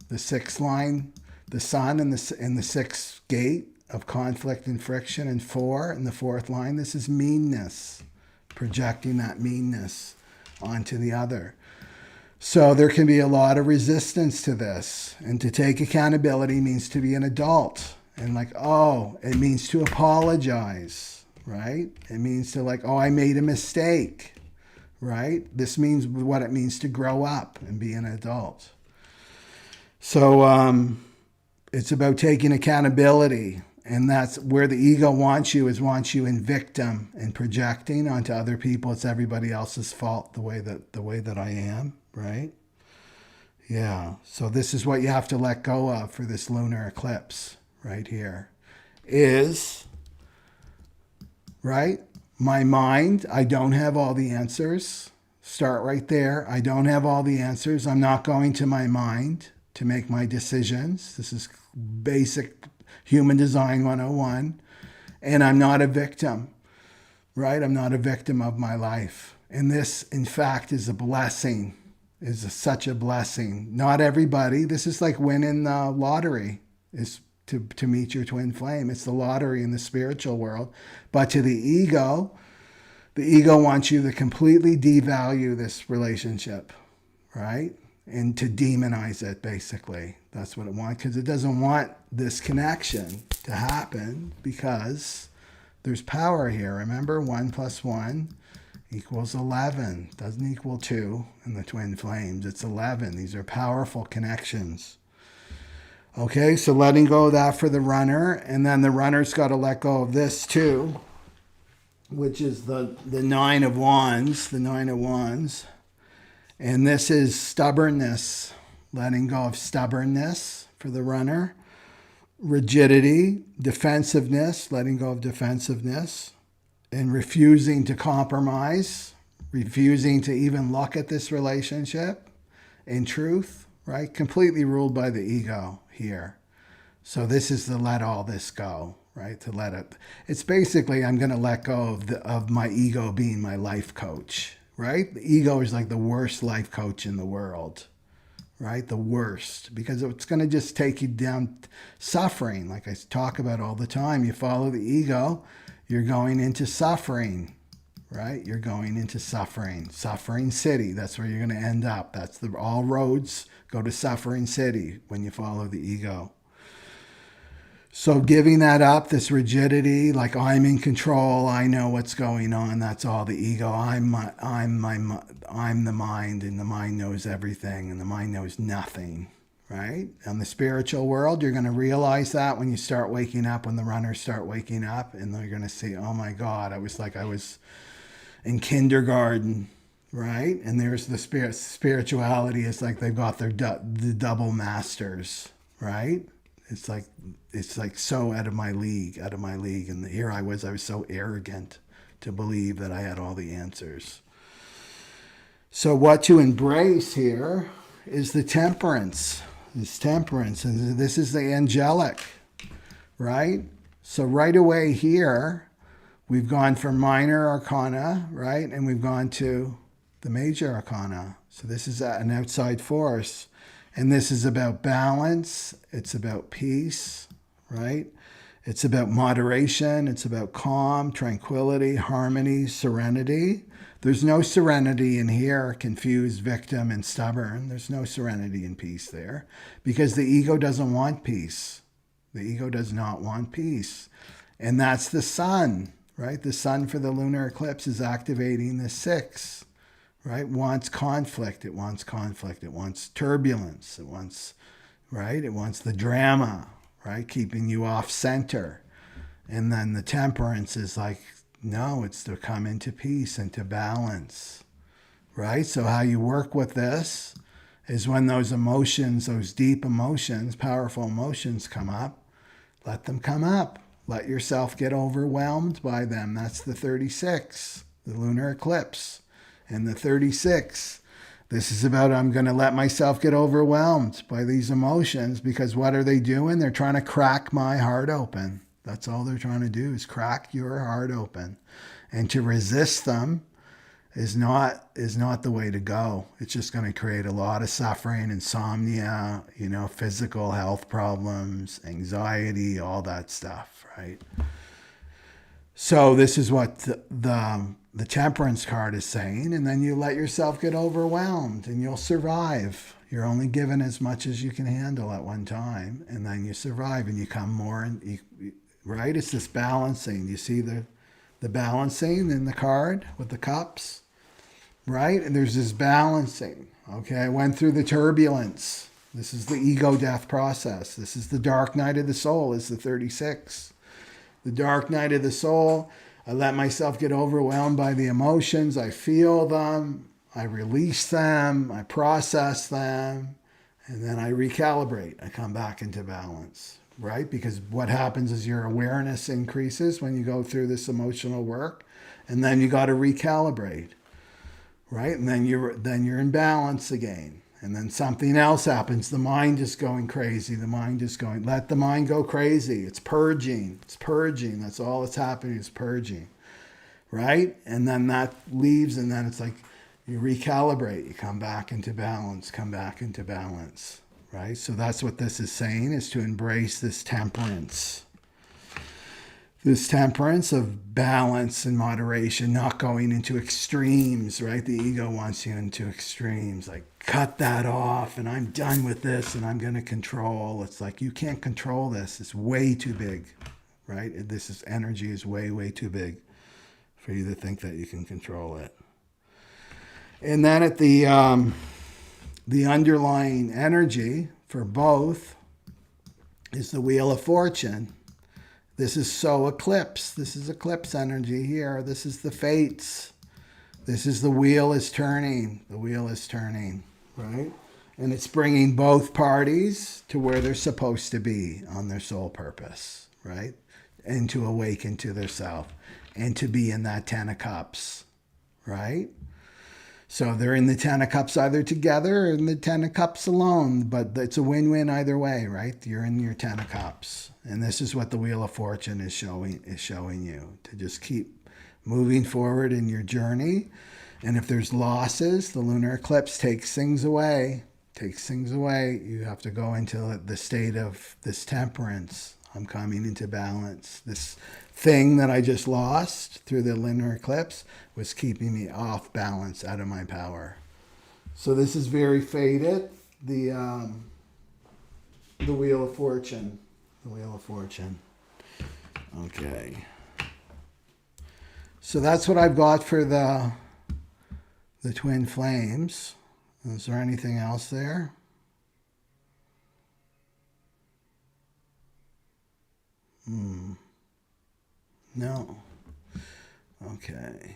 The sixth line, the sun in the sixth gate of conflict and friction, and 4 in the fourth line, this is meanness, projecting that meanness onto the other. So there can be a lot of resistance to this. And to take accountability means to be an adult. And like, oh, it means to apologize, right? It means to like, oh, I made a mistake, right? This means what it means to grow up and be an adult. So it's about taking accountability. And that's where the ego wants you in victim and projecting onto other people. It's everybody else's fault the way that I am, right? Yeah. So this is what you have to let go of for this lunar eclipse right here. Is, right? My mind, I don't have all the answers. Start right there. I don't have all the answers. I'm not going to my mind to make my decisions. This is basic Human Design 101. And I'm not a victim, right? I'm not a victim of my life. And this, in fact, is a blessing, such a blessing. Not everybody. This is like winning the lottery, is to meet your twin flame. It's the lottery in the spiritual world. But to the ego wants you to completely devalue this relationship, right? And to demonize it, basically. That's what it wants, because it doesn't want this connection to happen, because there's power here. Remember, 1 + 1 = 11. Doesn't equal 2 in the twin flames. It's 11. These are powerful connections. Okay, so letting go of that for the runner, and then the runner's got to let go of this too, which is the 9 of Wands, the 9 of Wands. And this is stubbornness, letting go of stubbornness for the runner. Rigidity, defensiveness, letting go of defensiveness, and refusing to compromise, refusing to even look at this relationship in truth, right? Completely ruled by the ego here. So this is to let all this go, right? To let it. It's basically, I'm going to let go of my ego being my life coach, right? The ego is like the worst life coach in the world, right? The worst, because it's going to just take you down suffering. Like I talk about all the time, you follow the ego, you're going into suffering, right? You're going into suffering city. That's where you're going to end up. That's all roads go to suffering city when you follow the ego. So giving that up, this rigidity, like I'm in control, I know what's going on. That's all the ego. I'm the mind, and the mind knows everything, and the mind knows nothing, right? In the spiritual world, you're going to realize that when you start waking up, when the runners start waking up, and they're going to see, oh my God, I was in kindergarten, right? And there's the spirituality. It's like they've got the double masters, right? It's like so out of my league. And here I was so arrogant to believe that I had all the answers. So what to embrace here is the temperance. This temperance, and this is the angelic, right? So right away here, we've gone from minor arcana, right? And we've gone to the major arcana. So this is an outside force. And this is about balance. It's about peace, right? It's about moderation. It's about calm, tranquility, harmony, serenity. There's no serenity in here, confused, victim, and stubborn. There's no serenity and peace there, because the ego doesn't want peace. The ego does not want peace. And that's the sun, right? The sun for the lunar eclipse is activating the 6. Right? Wants conflict. It wants conflict. It wants turbulence. It wants, right? It wants the drama, right? Keeping you off center. And then the temperance is like, no, it's to come into peace and to balance, right? So how you work with this is when those emotions, those deep emotions, powerful emotions come up, let them come up. Let yourself get overwhelmed by them. That's the 36, the lunar eclipse. And the 36, this is about I'm going to let myself get overwhelmed by these emotions, because what are they doing? They're trying to crack my heart open. That's all they're trying to do, is crack your heart open. And to resist them is not the way to go. It's just going to create a lot of suffering, insomnia, physical health problems, anxiety, all that stuff, right? So this is what the Temperance card is saying, and then you let yourself get overwhelmed and you'll survive. You're only given as much as you can handle at one time, and then you survive and you come more, right? It's this balancing. You see the balancing in the card with the cups, right? And there's this balancing. Okay, I went through the turbulence. This is the ego death process. This is the dark night of the soul, is the 36. The dark night of the soul. I let myself get overwhelmed by the emotions. I feel them. I release them. I process them. And then I recalibrate. I come back into balance, right? Because what happens is your awareness increases when you go through this emotional work. And then you got to recalibrate, right? And then you're in balance again. And then something else happens. The mind is going crazy. Let the mind go crazy. It's purging. It's purging. That's all that's happening, is purging, right? And then that leaves, and then it's like you recalibrate. You come back into balance, right? So that's what this is saying, is to embrace this temperance. This temperance of balance and moderation, not going into extremes, right? The ego wants you into extremes, like cut that off and I'm done with this and I'm going to control. It's like, you can't control this. It's way too big, right? Energy is way, way too big for you to think that you can control it. And then at the underlying energy for both is the Wheel of Fortune. This is so eclipse. This is eclipse energy here. This is the fates. This is the wheel is turning. The wheel is turning, right? And it's bringing both parties to where they're supposed to be on their soul purpose, right? And to awaken to their self and to be in that 10 of Cups, right? So they're in the 10 of Cups either together or in the 10 of Cups alone, but it's a win-win either way, right? You're in your 10 of Cups. And this is what the Wheel of Fortune is showing you, to just keep moving forward in your journey. And if there's losses, the lunar eclipse takes things away. You have to go into the state of this temperance. I'm coming into balance. This thing that I just lost through the lunar eclipse was keeping me off balance, out of my power. So this is very fated, the Wheel of Fortune. The Wheel of Fortune. Okay. So that's what I've got for the twin flames. Is there anything else there? No. Okay.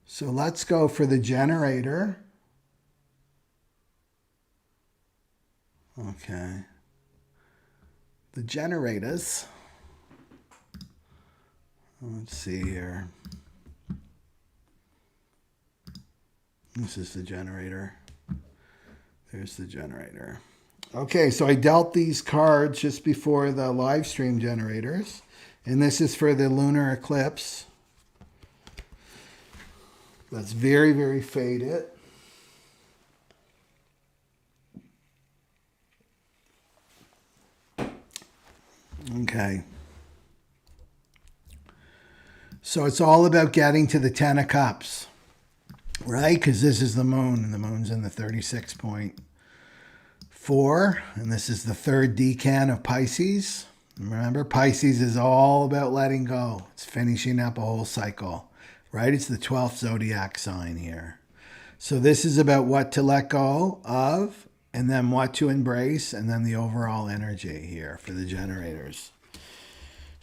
So let's go for the generator. Okay. The generators. Let's see here. This is the generator. There's the generator. Okay, so I dealt these cards just before the live stream generators. And this is for the lunar eclipse. That's very, very faded. Okay. So it's all about getting to the 10 of Cups, right? Because this is the moon, and the moon's in the 36.4, and this is the third decan of Pisces. Remember, Pisces is all about letting go. It's finishing up a whole cycle, right? It's the 12th zodiac sign here. So this is about what to let go of, and then what to embrace, and then the overall energy here for the generators.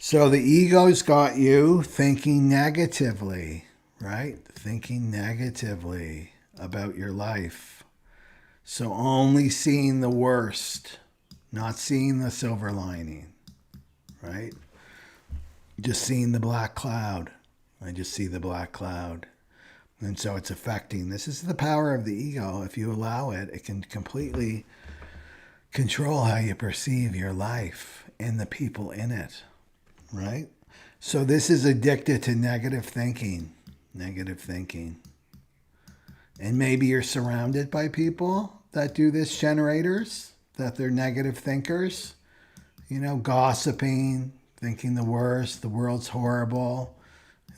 So the ego's got you thinking negatively, right? Thinking negatively about your life. So only seeing the worst, not seeing the silver lining, right? Just seeing the black cloud. I just see the black cloud. And so it's affecting. This is the power of the ego. If you allow it, it can completely control how you perceive your life and the people in it, right? So this is addicted to negative thinking. Negative thinking. And maybe you're surrounded by people that do this, generators, that they're negative thinkers, gossiping, thinking the worst, the world's horrible,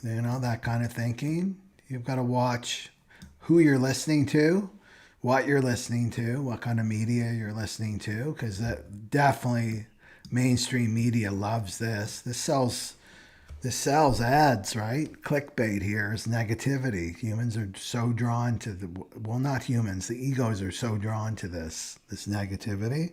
that kind of thinking. You've got to watch who you're listening to, what you're listening to, what kind of media you're listening to, because that definitely mainstream media loves this. This sells ads, right? Clickbait here is negativity. Humans are so drawn to not humans, the egos are so drawn to this negativity.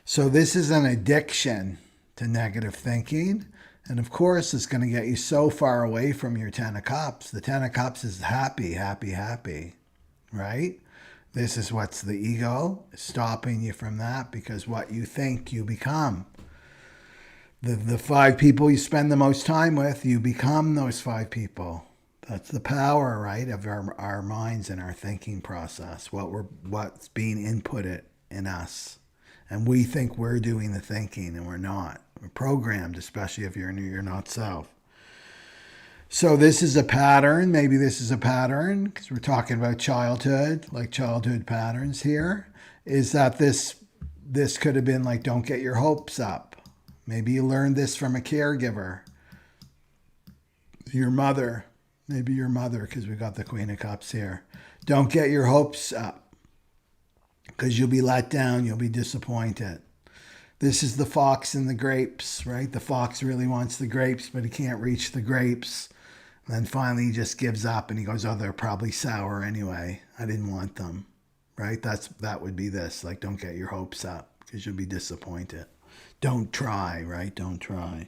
So this is an addiction to negative thinking. And of course, it's going to get you so far away from your Ten of Cups. The Ten of Cups is happy, happy, happy, right? This is what's the ego stopping you from that, because what you think, you become. The 5 people you spend the most time with, you become those 5 people. That's the power, right, of our minds and our thinking process, what's being inputted in us. And we think we're doing the thinking, and we're not. We're programmed, especially if you're not self. So this is a pattern. Maybe this is a pattern, because we're talking about childhood, like childhood patterns here, is that this could have been like, don't get your hopes up. Maybe you learned this from a caregiver. Your mother. Maybe your mother, because we got the Queen of Cups here. Don't get your hopes up, because you'll be let down. You'll be disappointed. This is the fox and the grapes, right? The fox really wants the grapes, but he can't reach the grapes. And then finally he just gives up and he goes, oh, they're probably sour anyway. I didn't want them, right? That would be this, like, don't get your hopes up, because you'll be disappointed. Don't try, right? Don't try.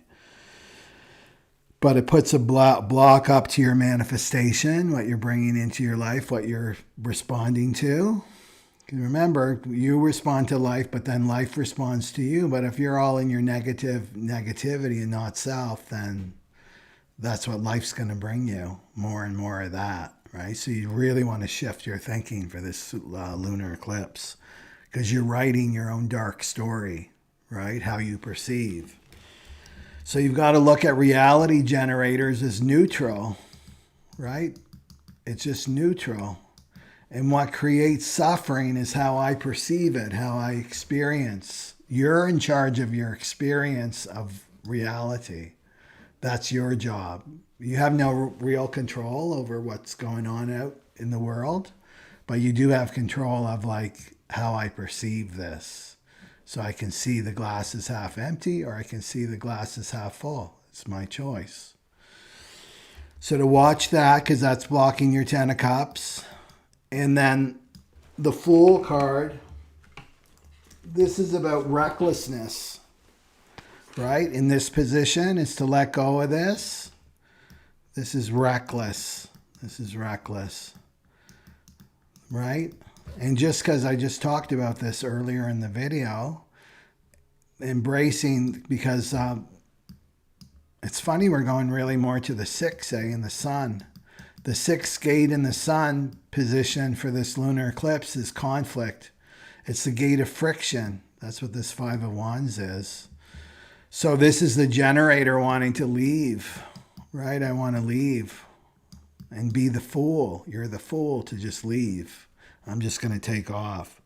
But it puts a block up to your manifestation, what you're bringing into your life, what you're responding to. Remember, you respond to life, but then life responds to you. But if you're all in your negativity and not self, then that's what life's going to bring you, more and more of that, right? So you really want to shift your thinking for this lunar eclipse, because you're writing your own dark story, right? How you perceive. So you've got to look at reality generators as neutral, right? It's just neutral. And what creates suffering is how I perceive it, how I experience. You're in charge of your experience of reality. That's your job. You have no real control over what's going on out in the world, but you do have control of like how I perceive this. So I can see the glass is half empty, or I can see the glass is half full. It's my choice. So to watch that, because that's blocking your Ten of Cups. And then the Fool card, this is about recklessness, right? In this position is to let go of this. This is reckless. This is reckless, right? And just because I just talked about this earlier in the video, embracing, because it's funny, we're going really more to the 6A in the sun. The 6th gate in the sun position for this lunar eclipse is conflict. It's the gate of friction. That's what this 5 of Wands is. So this is the generator wanting to leave, right? I want to leave and be the fool. You're the fool to just leave. I'm just going to take off.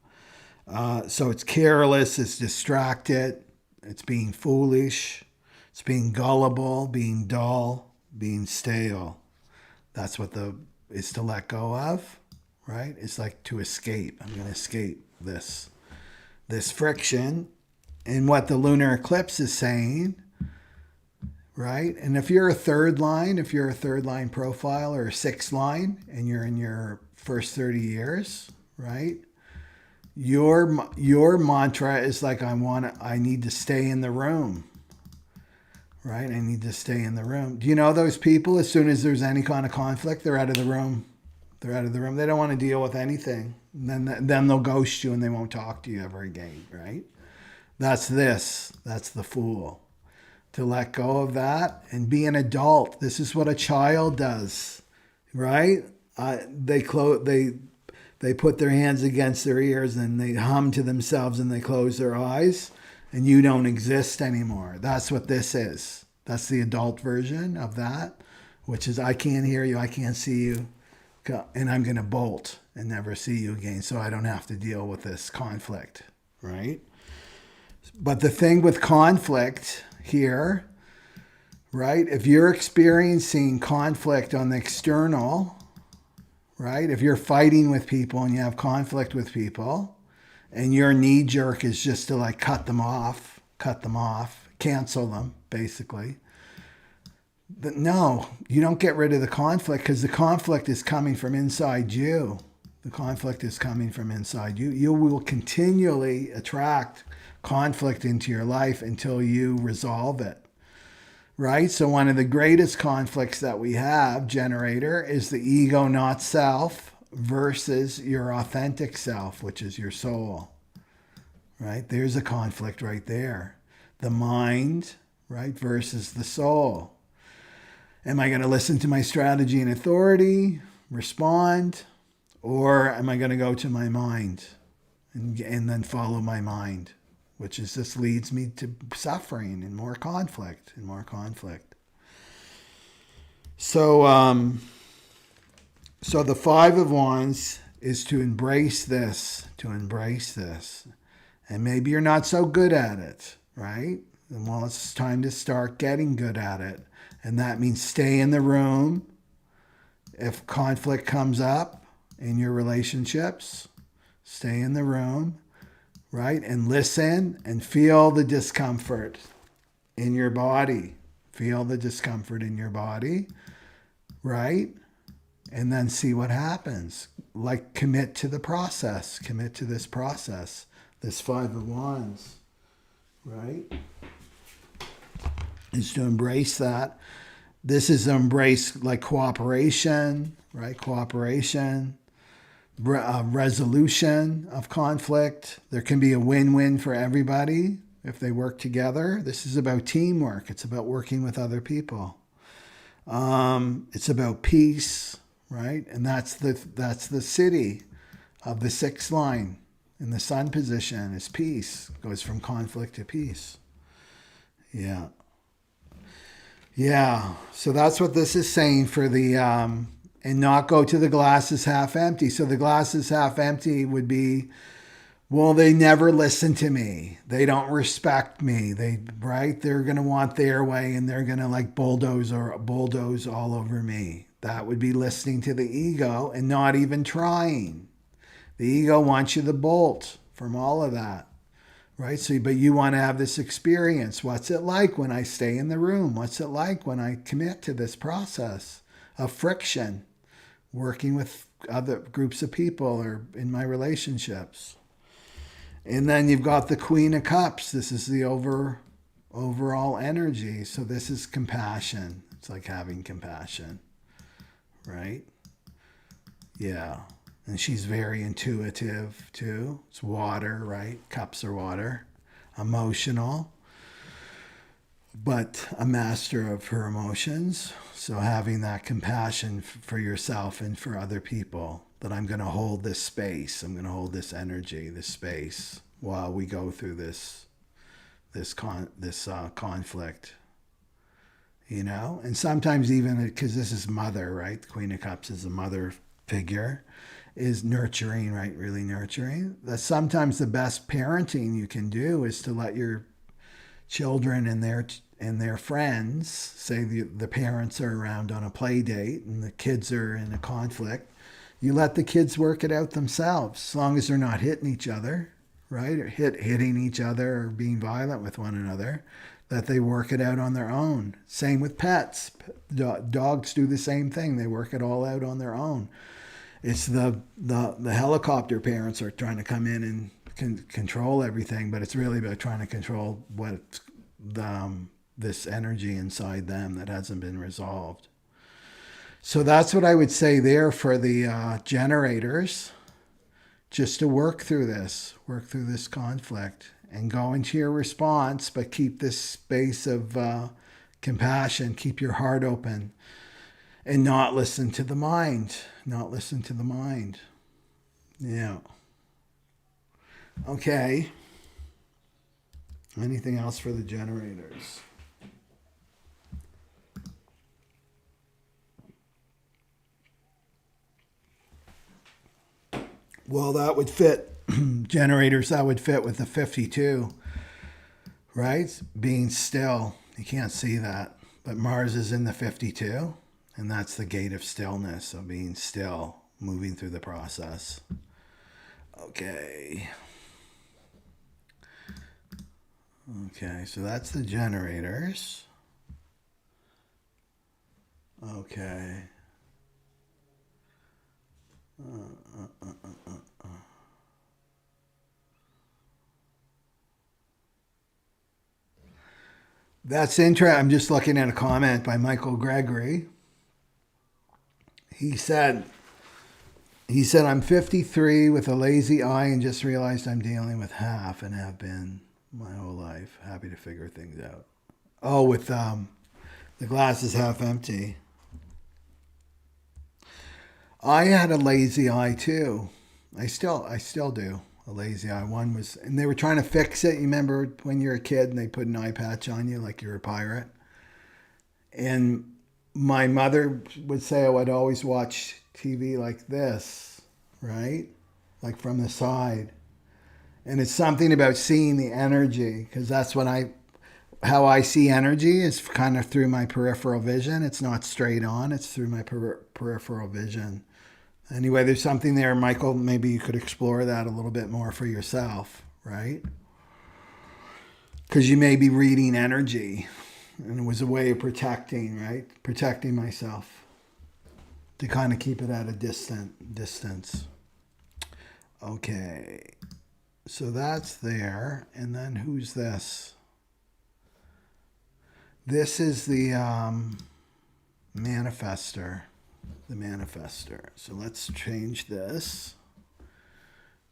So it's careless, it's distracted, it's being foolish, it's being gullible, being dull, being stale. That's what is to let go of, right? It's like to escape. I'm going to escape this friction. And what the lunar eclipse is saying, right? And if you're a third line profile or a 6th line, and you're in your first 30 years, right? Your mantra is like, I need to stay in the room, right? I need to stay in the room. Do you know those people, as soon as there's any kind of conflict, they're out of the room. They're out of the room. They don't want to deal with anything. And then they'll ghost you and they won't talk to you ever again, right? That's the Fool. to let go of that and be an adult. This is what a child does, right? They put their hands against their ears and they hum to themselves and they close their eyes, and you don't exist anymore. That's what this is. That's the adult version of that, which is I can't hear you, I can't see you, and I'm going to bolt and never see you again so I don't have to deal with this conflict, right? But the thing with conflict here, right, if you're experiencing conflict on the external, right, if you're fighting with people and you have conflict with people and your knee jerk is just to like cut them off, cancel them, basically. But no, you don't get rid of the conflict because the conflict is coming from inside you. The conflict is coming from inside you. You will continually attract conflict into your life until you resolve it, right? So one of the greatest conflicts that we have, generator, is the ego, not self, versus your authentic self, which is your soul, right? There's a conflict right there. The mind, right, versus the soul. Am I going to listen to my strategy and authority, respond, or am I going to go to my mind and then follow my mind, which is just leads me to suffering and more conflict and more conflict. So, so the Five of Wands is to embrace this, And maybe you're not so good at it, right? And well, it's time to start getting good at it. And that means stay in the room. If conflict comes up in your relationships, stay in the room, right? And listen and feel the discomfort in your body. Feel the discomfort in your body, right? And then see what happens. Like commit to the process. Commit to this process. This Five of Wands, right? Is to embrace that. This is embrace like cooperation, right? Cooperation, resolution of conflict. There can be a win-win for everybody if they work together. This is about teamwork. It's about working with other people. It's about peace, right? And that's the city of the sixth line in the sun position is peace. It goes from conflict to peace. Yeah. Yeah, so that's what this is saying for the, and not go to the glass is half empty. So the glass is half empty would be, well, they never listen to me. They don't respect me. Right? They're going to want their way and they're going to like bulldoze all over me. That would be listening to the ego and not even trying. The ego wants you to bolt from all of that. Right? So, but you want to have this experience. What's it like when I stay in the room? What's it like when I commit to this process of friction, working with other groups of people or in my relationships? And then you've got the Queen of Cups. This is the overall energy. So this is compassion. It's like having compassion, right? Yeah. And she's very intuitive too. It's water, right? Cups are water. Emotional, but a master of her emotions. So having that compassion for yourself and for other people, that I'm going to hold this space. I'm going to hold this energy, this space while we go through this conflict. You know, and sometimes even because this is mother, right? The Queen of Cups is a mother figure. Is nurturing, right? Really nurturing. That sometimes the best parenting you can do is to let your children and their friends, say the parents are around on a play date and the kids are in a conflict, you let the kids work it out themselves, as long as they're not hitting each other, right? Or hitting each other or being violent with one another, that they work it out on their own. Same with pets. Dogs do the same thing. They work it all out on their own. It's the helicopter parents are trying to come in and control everything, but it's really about trying to control this energy inside them that hasn't been resolved. So that's what I would say there for the generators, just to work through this conflict and go into your response, but keep this space of compassion, keep your heart open, and not listen to the mind. Not listen to the mind. Yeah. Okay. Anything else for the generators? Well, that would fit, generators, that would fit with the 52, right? Being still. You can't see that. But Mars is in the 52, and that's the gate of stillness, so being still, moving through the process. Okay. Okay, so that's the generators. Okay. That's interesting. I'm just looking at a comment by Michael Gregory. He said, I'm 53 with a lazy eye and just realized I'm dealing with half and have been my whole life. Happy to figure things out. Oh, with the glass is half empty. I had a lazy eye too. I still do. A lazy eye. One was, and they were trying to fix it. You remember when you're a kid and they put an eye patch on you like you're a pirate? And my mother would say I would always watch TV like this, right? Like from the side. And it's something about seeing the energy, because that's how I see energy is kind of through my peripheral vision. It's not straight on, it's through my peripheral vision. Anyway, there's something there, Michael, maybe you could explore that a little bit more for yourself, right? Because you may be reading energy, and it was a way of protecting, right? Protecting myself, to kind of keep it at a distance. Okay, so that's there, and then who's this? This is the Manifestor. The Manifestor. So let's change this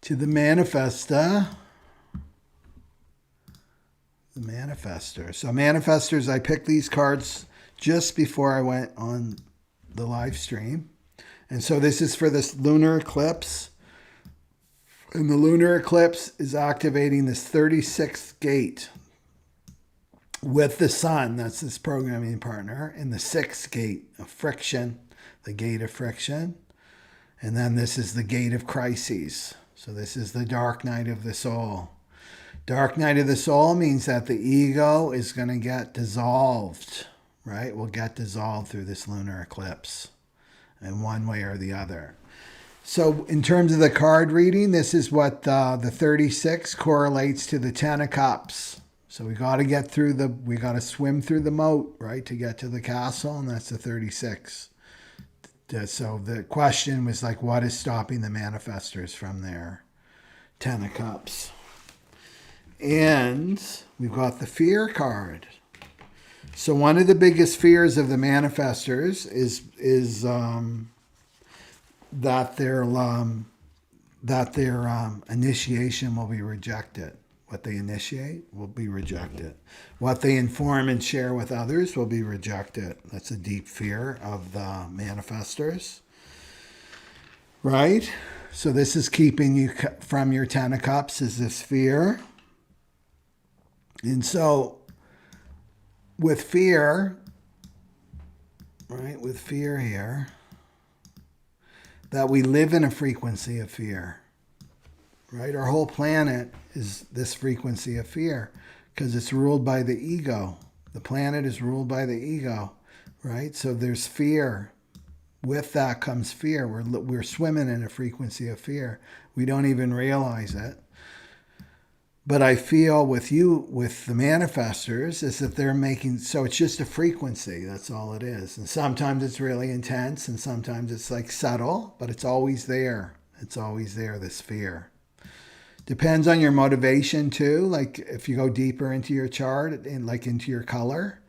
to the Manifestor. The Manifestor. So Manifestors, I picked these cards just before I went on the live stream. And so this is for this lunar eclipse. And the lunar eclipse is activating this 36th gate with the sun. That's this programming partner. And the 6th gate of friction. The gate of friction. And then this is the gate of crises. So this is the dark night of the soul. Dark night of the soul means that the ego is going to get dissolved, right? Will get dissolved through this lunar eclipse in one way or the other. So in terms of the card reading, this is what the 36 correlates to the 10 of cups. So we got to swim through the moat, right, to get to the castle, and that's the 36. So the question was like, what is stopping the manifestors from their 10 of cups? And we've got the fear card. So one of the biggest fears of the manifestors is that their initiation will be rejected. What they initiate will be rejected. What they inform and share with others will be rejected. That's a deep fear of the manifestors, right? So this is keeping you from your 10 of cups, is this fear. And so with fear, right, with fear here, that we live in a frequency of fear. Right? Our whole planet is this frequency of fear because it's ruled by the ego. The planet is ruled by the ego, right? So there's fear. With that comes fear. We're swimming in a frequency of fear. We don't even realize it. But I feel with the manifestors, is that they're making, so it's just a frequency. That's all it is. And sometimes it's really intense and sometimes it's like subtle, but it's always there. It's always there, this fear. Depends on your motivation too. Like if you go deeper into your chart and like into your color,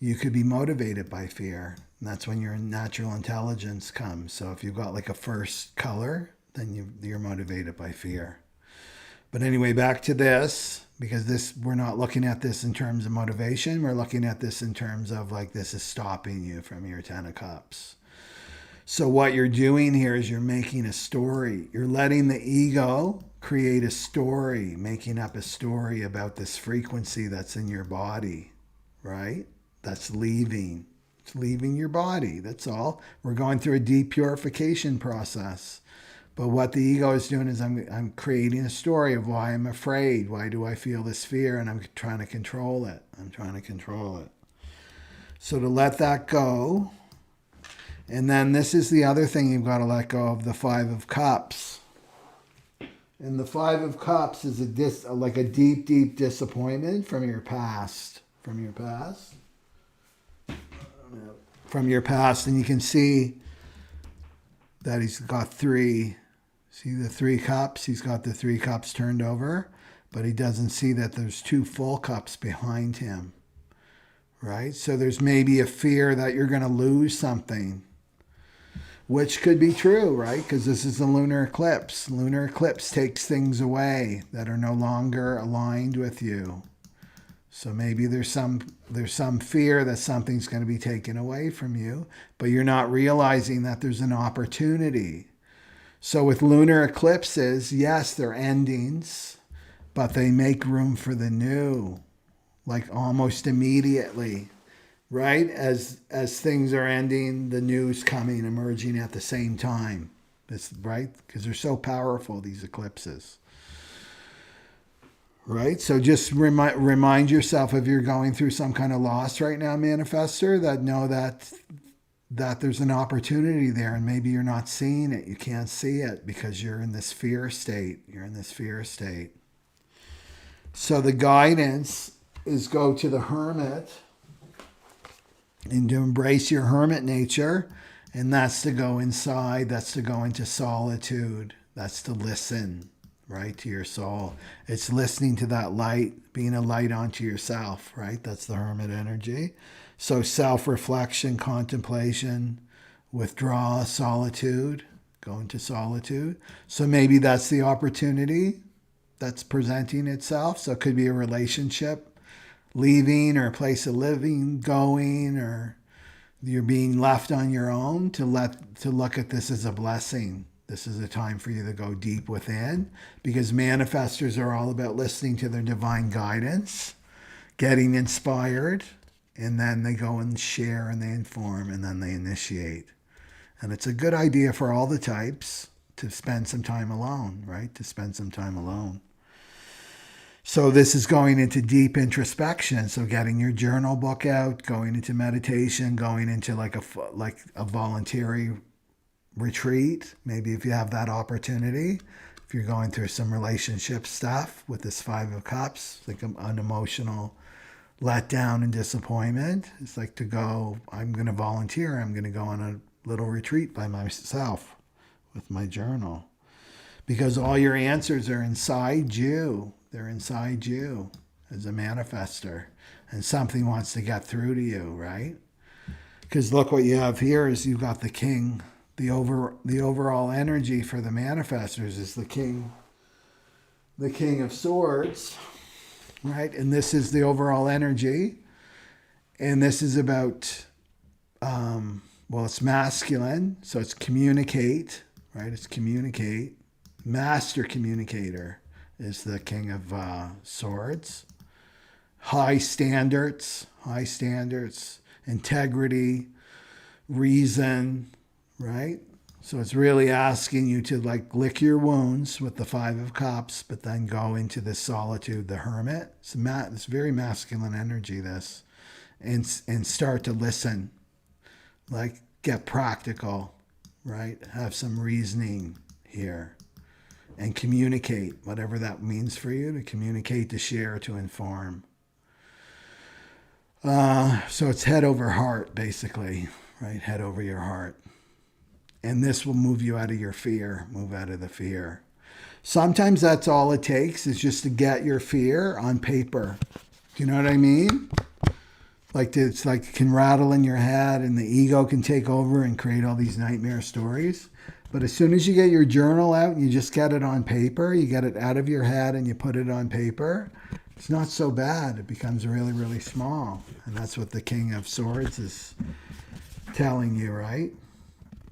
you could be motivated by fear. And that's when your natural intelligence comes. So if you've got like a first color, then you're motivated by fear. But anyway, back to this. Because we're not looking at this in terms of motivation. We're looking at this in terms of like, this is stopping you from your 10 of Cups. So what you're doing here is you're making a story. You're letting the ego create a story, making up a story about this frequency that's in your body, right? That's leaving. It's leaving your body. That's all. We're going through a deep purification process. But what the ego is doing is I'm creating a story of why I'm afraid. Why do I feel this fear? And I'm trying to control it. I'm trying to control it. So to let that go. And then this is the other thing you've got to let go of, the 5 of Cups. And the 5 of Cups is like a deep, deep disappointment from your past. From your past. From your past. And you can see that he's got 3. See the 3 cups? He's got the 3 cups turned over. But he doesn't see that there's 2 full cups behind him. Right? So there's maybe a fear that you're going to lose something. Which could be true, right? Because this is a lunar eclipse. Lunar eclipse takes things away that are no longer aligned with you. So maybe there's some fear that something's going to be taken away from you, but you're not realizing that there's an opportunity. So with lunar eclipses, yes, they're endings, but they make room for the new, like almost immediately. Right? As things are ending, the new's coming, emerging at the same time. That's right? Because they're so powerful, these eclipses. Right? So just remind yourself, if you're going through some kind of loss right now, Manifestor, that know that there's an opportunity there, and maybe you're not seeing it. You can't see it because you're in this fear state. You're in this fear state. So the guidance is go to the Hermit and to embrace your hermit nature. And that's to go inside. That's to go into solitude. That's to listen, right, to your soul. It's listening to that light, being a light onto yourself, right? That's the hermit energy. So self-reflection, contemplation, withdrawal, solitude, go into solitude. So maybe that's the opportunity that's presenting itself. So it could be a relationship leaving, or a place of living going, or you're being left on your own, to look at this as a blessing. This is a time for you to go deep within, because manifestors are all about listening to their divine guidance, getting inspired, and then they go and share and they inform and then they initiate. And it's a good idea for all the types to spend some time alone, right? To spend some time alone. So this is going into deep introspection. So getting your journal book out, going into meditation, going into like a voluntary retreat. Maybe if you have that opportunity, if you're going through some relationship stuff with this 5 of Cups, like an emotional letdown and disappointment. It's like to go, I'm going to volunteer. I'm going to go on a little retreat by myself with my journal. Because all your answers are inside you. They're inside you as a manifestor. And something wants to get through to you, right? Because look what you have here is you've got the king. The overall energy for the manifestors is the king of swords, right? And this is the overall energy. And this is about, it's masculine. So it's communicate, right? It's communicate. Master communicator is the king of swords. High standards, integrity, reason, right? So it's really asking you to like lick your wounds with the 5 of Cups, but then go into this solitude, the hermit. It's very masculine energy, this. And start to listen. Like get practical, right? Have some reasoning here. And communicate, whatever that means for you, to communicate, to share, to inform. So it's head over heart, basically, right? Head over your heart. And this will move you out of your fear, move out of the fear. Sometimes that's all it takes, is just to get your fear on paper. Do you know what I mean? It's like it can rattle in your head and the ego can take over and create all these nightmare stories. But as soon as you get your journal out and you just get it on paper, you get it out of your head and you put it on paper, it's not so bad. It becomes really, really small. And that's what the King of Swords is telling you, right?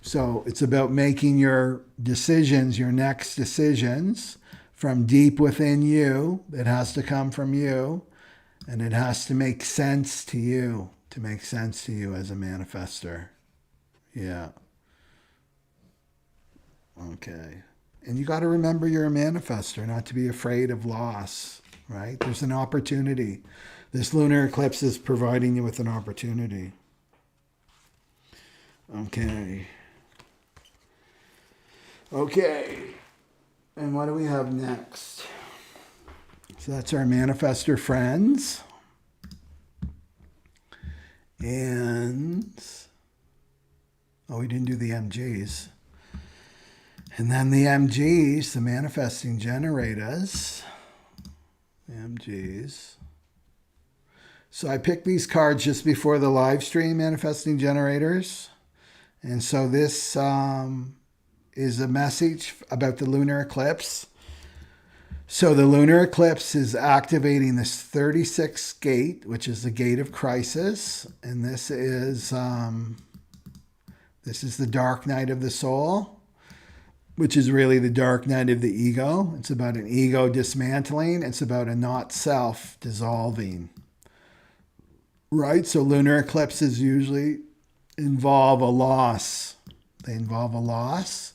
So it's about making your decisions, your next decisions, from deep within you. It has to come from you, and it has to make sense to you, as a manifestor. Yeah. Okay. And you got to remember you're a manifestor, not to be afraid of loss, right? There's an opportunity. This lunar eclipse is providing you with an opportunity. Okay. Okay. And what do we have next? So that's our manifestor friends. And, we didn't do the MGs. And then the MGs, the manifesting generators. MGs. So I picked these cards just before the live stream, manifesting generators. And so this is a message about the lunar eclipse. So the lunar eclipse is activating this 36th gate, which is the gate of crisis. And this is the dark night of the soul, which is really the dark night of the ego. It's about an ego dismantling. It's about a not self dissolving. Right? So lunar eclipses usually involve a loss. They involve a loss.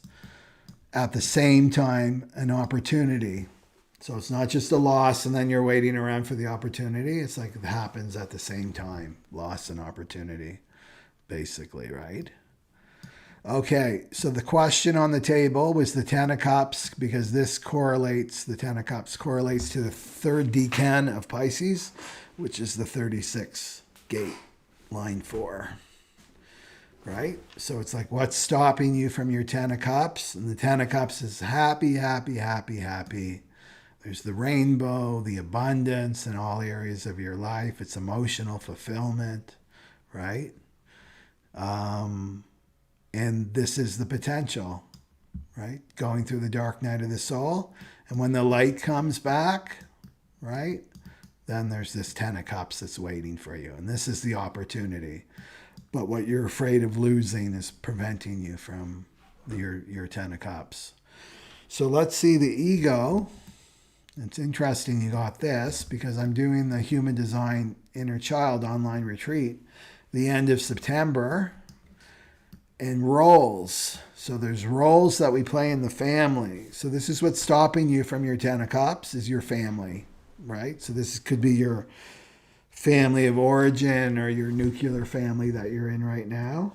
At the same time, an opportunity. So it's not just a loss and then you're waiting around for the opportunity. It's like it happens at the same time. Loss and opportunity, basically, right? Okay, so the question on the table was the Ten of Cups, because this correlates, the Ten of Cups correlates to the third decan of Pisces, which is the 36th gate, line 4. Right? So it's like, what's stopping you from your Ten of Cups? And the Ten of Cups is happy, happy, happy, happy. There's the rainbow, the abundance in all areas of your life. It's emotional fulfillment, right? And this is the potential, right? Going through the dark night of the soul. And when the light comes back, right? Then there's this Ten of Cups that's waiting for you. And this is the opportunity. But what you're afraid of losing is preventing you from your Ten of Cups. So let's see the ego. It's interesting you got this, because I'm doing the Human Design Inner Child online retreat the end of September. And roles. So there's roles that we play in the family. So this is what's stopping you from your Ten of Cups, is your family, right? So this could be your family of origin or your nuclear family that you're in right now.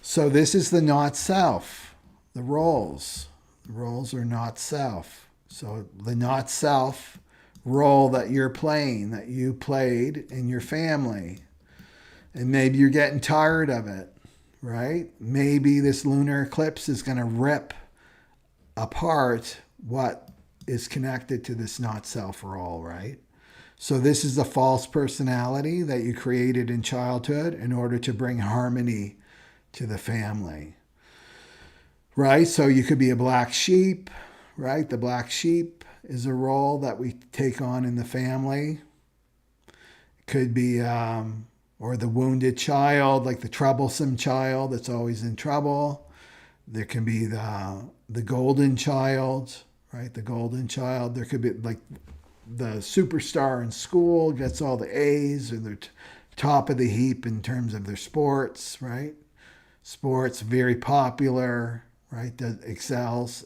So this is the not self, the roles. The roles are not self. So the not self role that you're playing, that you played in your family. And maybe you're getting tired of it, right? Maybe this lunar eclipse is going to rip apart what is connected to this not self role, right? So this is the false personality that you created in childhood in order to bring harmony to the family, right? So you could be a black sheep, right? The black sheep is a role that we take on in the family. It could be, or the wounded child, like the troublesome child that's always in trouble. There can be the golden child, right? The golden child. There could be like the superstar in school, gets all the A's, or they're top of the heap in terms of their sports, right? Sports, very popular, right? That excels.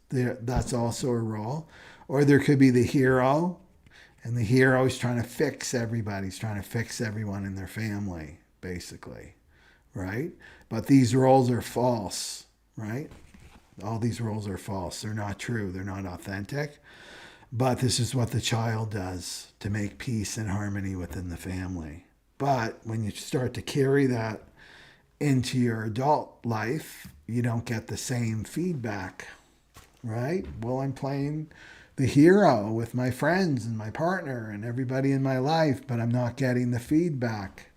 That's also a role. Or there could be the hero, and the hero is trying to fix everybody. He's trying to fix everyone in their family, basically, right? But these roles are false, right? All these roles are false. They're not true. They're not authentic. But this is what the child does to make peace and harmony within the family. But when you start to carry that into your adult life, you don't get the same feedback, right? Well, I'm playing the hero with my friends and my partner and everybody in my life, but I'm not getting the feedback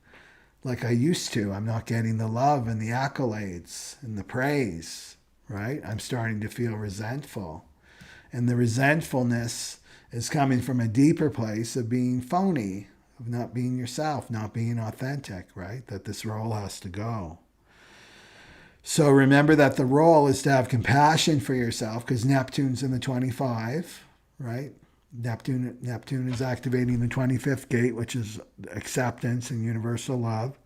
like I used to. I'm not getting the love and the accolades and the praise, right? I'm starting to feel resentful. And the resentfulness is coming from a deeper place of being phony, of not being yourself, not being authentic, right? That this role has to go. So remember that the role is to have compassion for yourself, because Neptune's in the 25, right? Neptune is activating the 25th gate, which is acceptance and universal love.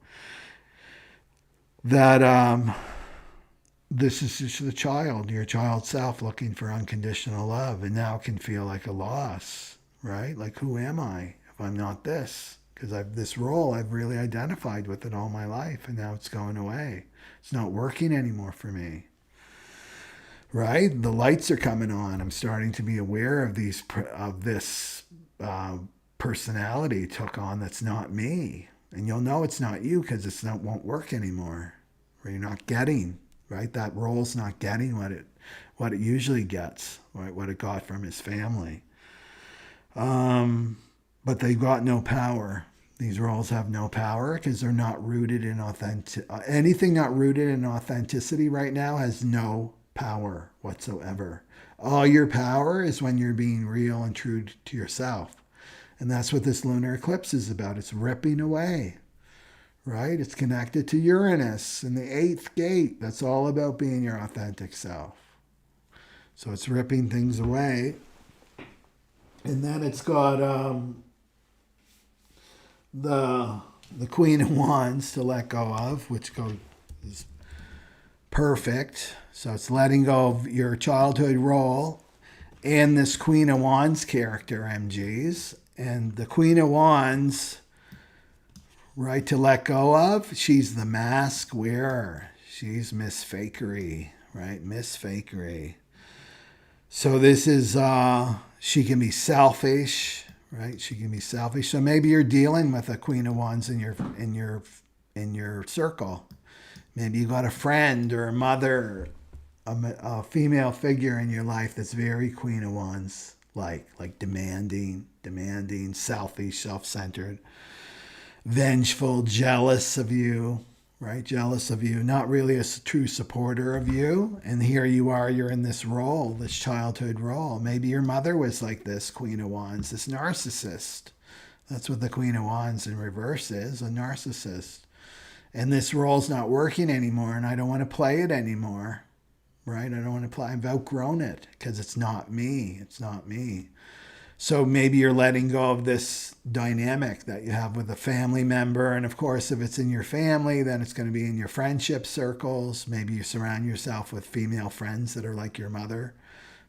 That this is just the child, your child self looking for unconditional love, and now can feel like a loss, right? Like, who am I if I'm not this? Because this role, I've really identified with it all my life, and now it's going away. It's not working anymore for me, right? The lights are coming on. I'm starting to be aware of this personality took on that's not me. And you'll know it's not you because won't work anymore. Or you're not getting, right? That role's not getting what it usually gets, right? What it got from his family. But they've got no power. These roles have no power because they're not rooted in anything not rooted in authenticity right now has no power whatsoever. All your power is when you're being real and true to yourself. And that's what this lunar eclipse is about. It's ripping away, right? It's connected to Uranus in the 8th gate. That's all about being your authentic self. So it's ripping things away. And then it's got the Queen of Wands to let go of, which is perfect. So it's letting go of your childhood role and this Queen of Wands character, MGs. And the Queen of Wands, right, to let go of, she's the mask wearer. She's Miss Fakery, right? Miss Fakery. So this is, she can be selfish, right? She can be selfish. So maybe you're dealing with a Queen of Wands in your circle. Maybe you got a friend or a mother, a female figure in your life that's very Queen of Wands, like demanding, selfish, self-centered, vengeful, jealous of you, right? Jealous of you, not really a true supporter of you. And here you are, you're in this role, this childhood role. Maybe your mother was like this Queen of Wands, this narcissist. That's what the Queen of Wands in reverse is, a narcissist. And this role's not working anymore, and I don't want to play it anymore, right? I don't want to play. I've outgrown it because it's not me. It's not me. So maybe you're letting go of this dynamic that you have with a family member. And of course, if it's in your family, then it's going to be in your friendship circles. Maybe you surround yourself with female friends that are like your mother,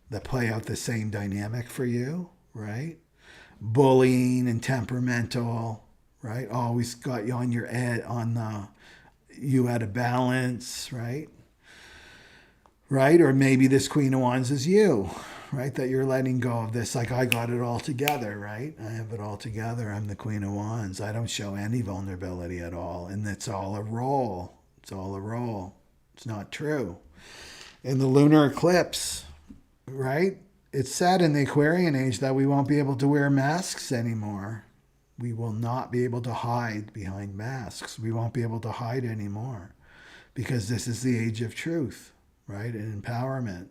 that play out the same dynamic for you, right? Bullying and temperamental, right? Always got you on your you out of balance, right? Right? Or maybe this Queen of Wands is you, right? That you're letting go of this, like, I got it all together, right? I have it all together. I'm the Queen of Wands. I don't show any vulnerability at all. And it's all a role. It's all a role. It's not true. In the lunar eclipse, right? It's said in the Aquarian age that we won't be able to wear masks anymore. We will not be able to hide behind masks. We won't be able to hide anymore because this is the age of truth, right? And empowerment,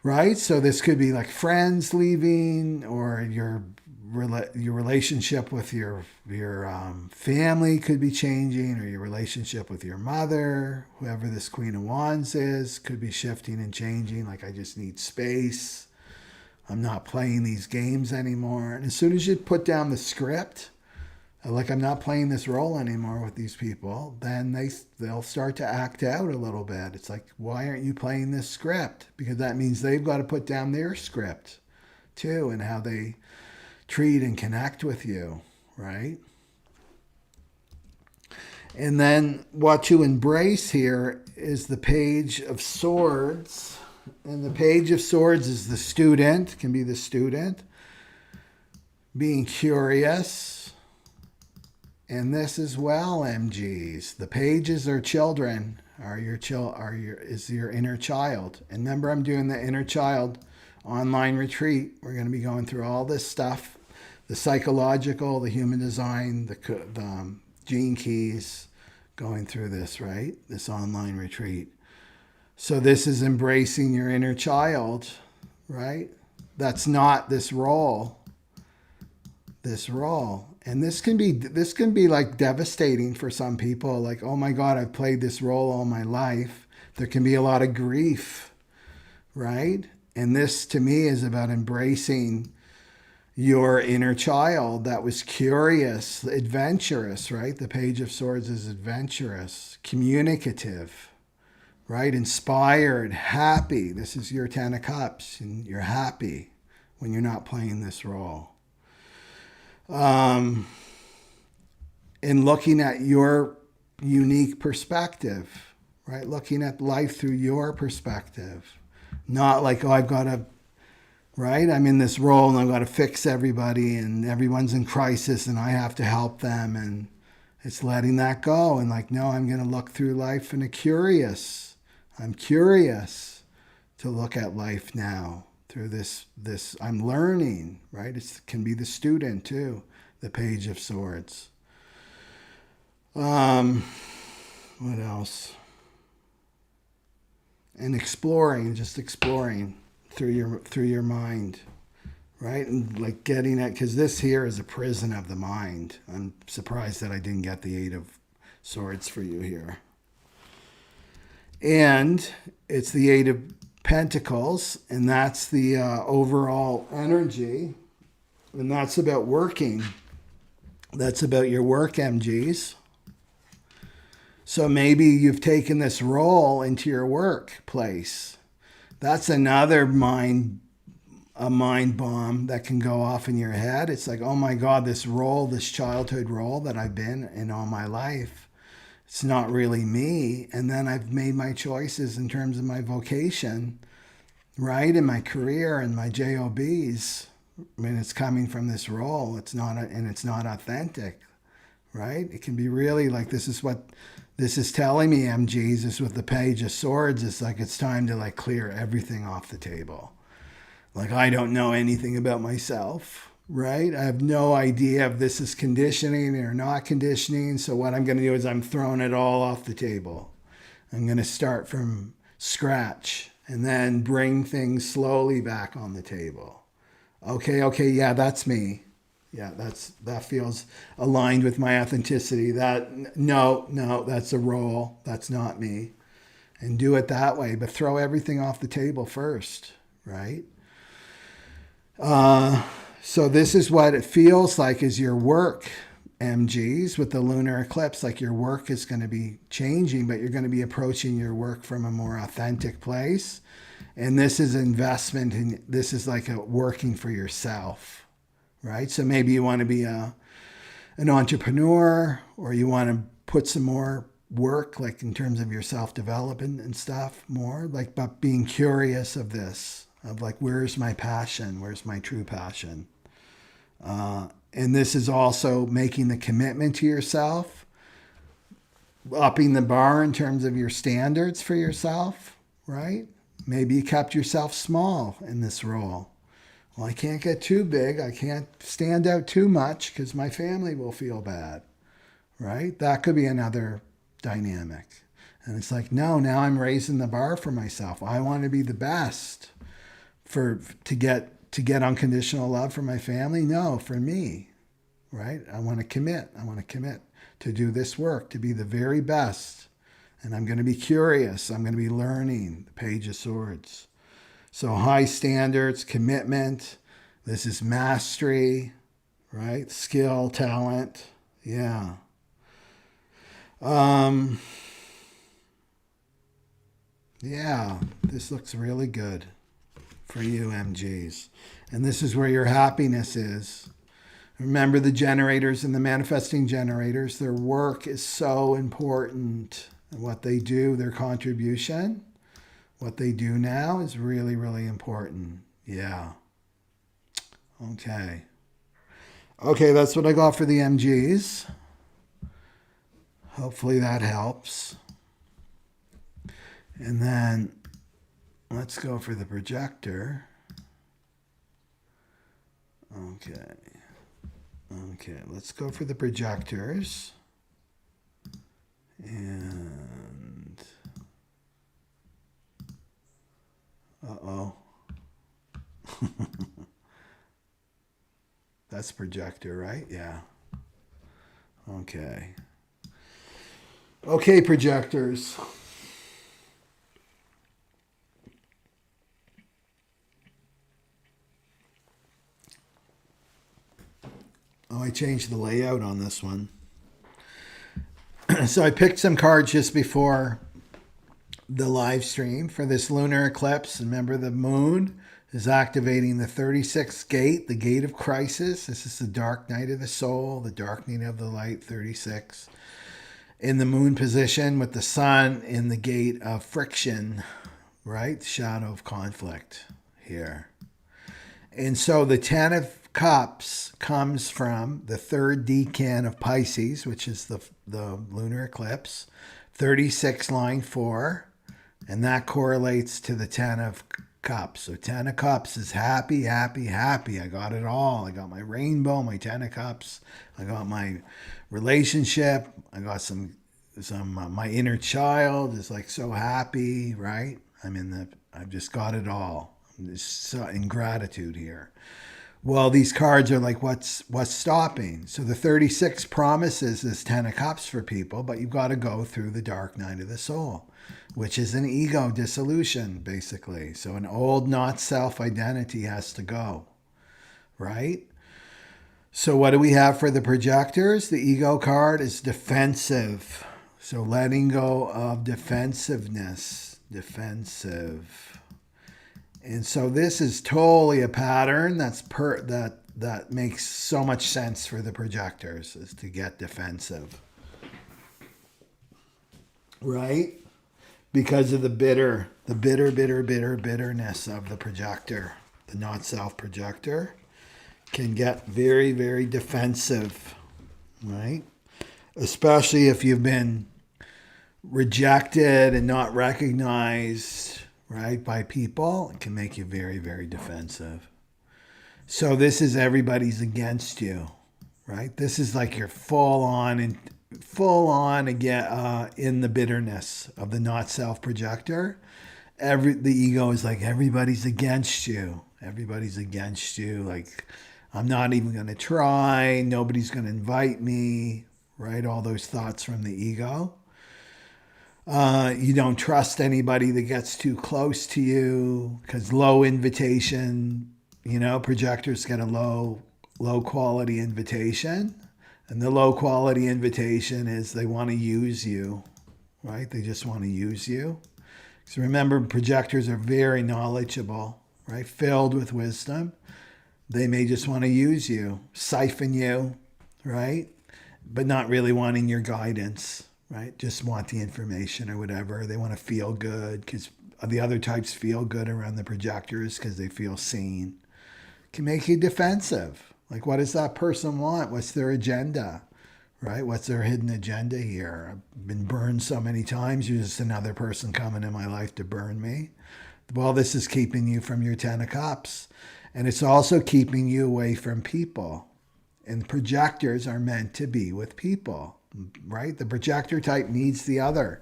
right? So this could be like friends leaving, or your relationship with your family could be changing, or your relationship with your mother, whoever this Queen of Wands is, could be shifting and changing. Like, I just need space. I'm not playing these games anymore. And as soon as you put down the script, like, I'm not playing this role anymore with these people, then they'll start to act out a little bit. It's like, why aren't you playing this script? Because that means they've got to put down their script too, and how they treat and connect with you, right? And then what to embrace here is the Page of Swords. And the Page of Swords is the student, can be the student, being curious. And this as well, MGs. The pages are children, is your inner child. And remember, I'm doing the inner child online retreat. We're going to be going through all this stuff, the psychological, the human design, the gene keys, going through this, right? This online retreat. So this is embracing your inner child, right? that's not this role. This role. And this can be like devastating for some people. Like, oh my God, I've played this role all my life. There can be a lot of grief, right? And this to me is about embracing your inner child that was curious, adventurous, right? The Page of Swords is adventurous, communicative, right? Inspired, happy. This is your Ten of Cups, and you're happy when you're not playing this role. And looking at your unique perspective, right? Looking at life through your perspective. Not like, oh, I've got to, right? I'm in this role and I've got to fix everybody and everyone's in crisis and I have to help them. And it's letting that go. And like, no, I'm going to look through life in I'm curious to look at life now through this I'm learning, right? It can be the student too, the Page of Swords. What else? And just exploring through your mind, right? And like getting it, because this here is a prison of the mind. I'm surprised that I didn't get the Eight of Swords for you here. And it's the Eight of Pentacles, and that's the overall energy, and that's about working. That's about your work, MGs. So maybe you've taken this role into your workplace. That's another a mind bomb that can go off in your head. It's like, oh my God, this role, this childhood role that I've been in all my life, it's not really me. And then I've made my choices in terms of my vocation, right? In my career and my JOBs. I mean, it's coming from this role. It's not authentic, right? It can be really like, this is what this is telling me, MGs, is with the Page of Swords. It's like, it's time to like clear everything off the table. Like, I don't know anything about myself, right? I have no idea if this is conditioning or not conditioning. So what I'm going to do is I'm throwing it all off the table. I'm going to start from scratch and then bring things slowly back on the table. Okay, yeah, that's me. Yeah, that feels aligned with my authenticity. No, that's a role. That's not me. And do it that way, but throw everything off the table first, right? So this is what it feels like is your work, MGs, with the lunar eclipse. Like your work is going to be changing, but you're going to be approaching your work from a more authentic place. And this is investment, and this is like working for yourself, right? So maybe you want to be an entrepreneur, or you want to put some more work, like in terms of your self-development and stuff more, like, but being curious of this, of like, where's my passion? Where's my true passion? And this is also making the commitment to yourself, upping the bar in terms of your standards for yourself, right? Maybe you kept yourself small in this role. Well, I can't get too big. I can't stand out too much because my family will feel bad, right? That could be another dynamic. And it's like, no, now I'm raising the bar for myself. I want to be the best to get unconditional love from my family. No, for me, right? I want to commit to do this work, to be the very best. And I'm going to be curious. I'm going to be learning. The Page of Swords. So high standards, commitment. This is mastery, right? Skill, talent. Yeah. Yeah, this looks really good for you, MGs. And this is where your happiness is. Remember the generators and the manifesting generators. Their work is so important. And what they do, their contribution, what they do now is really, really important. Yeah. Okay. Okay, that's what I got for the MGs. Hopefully that helps. And then let's go for the projector. Okay, let's go for the projectors. And uh-oh. That's projector, right? Yeah. Okay. Okay, projectors. Oh, I changed the layout on this one. So I picked some cards just before the live stream for this lunar eclipse. Remember, the moon is activating the 36th gate, the gate of crisis. This is the dark night of the soul, the darkening of the light, 36. In the moon position with the sun in the gate of friction, right? Shadow of conflict here. And so the 10 of Cups comes from the third decan of Pisces, which is the lunar eclipse, 36 line 4, and that correlates to the 10 of Cups. So 10 of Cups is happy, happy, happy. I got it all. I got my rainbow, my 10 of Cups. I got my relationship. I got some my inner child is like so happy, right? I've just got it all. I'm just so in gratitude here. Well, these cards are like, what's stopping? So the 36 promises this 10 of Cups for people, but you've got to go through the dark night of the soul, which is an ego dissolution, basically. So an old not self identity has to go, right? So what do we have for the projectors? The ego card is defensive. So letting go of defensiveness, defensive. And so this is totally a pattern that makes so much sense for the projectors, is to get defensive. Right? Because of the bitterness of the projector. The not self projector can get very, very defensive, right? Especially if you've been rejected and not recognized, right, by people. It can make you very, very defensive. So this is everybody's against you, right? This is like you're full on again in the bitterness of the not self projector. The ego is like, everybody's against you. Everybody's against you. Like, I'm not even going to try. Nobody's going to invite me, right? All those thoughts from the ego. You don't trust anybody that gets too close to you, because low invitation, projectors get a low quality invitation. And the low quality invitation is they want to use you, right? They just want to use you. So remember, projectors are very knowledgeable, right? Filled with wisdom. They may just want to use you, siphon you, right? But not really wanting your guidance, right? Just want the information or whatever. They want to feel good, because the other types feel good around the projectors because they feel seen. Can make you defensive. Like, what does that person want? What's their agenda, right? What's their hidden agenda here? I've been burned so many times. You're just another person coming in my life to burn me. Well, this is keeping you from your 10 of Cups. And it's also keeping you away from people. And projectors are meant to be with people, right? The projector type needs the other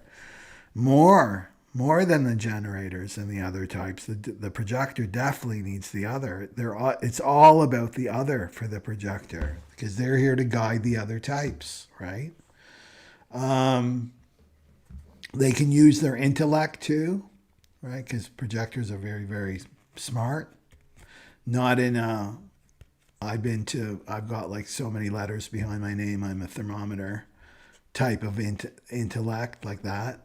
more than the generators and the other types. The projector definitely needs the other. It's all about the other for the projector, because they're here to guide the other types, right? They can use their intellect too, right? Because projectors are very, very smart. Not in a, I've got like so many letters behind my name, I'm a thermometer type of intellect, like that.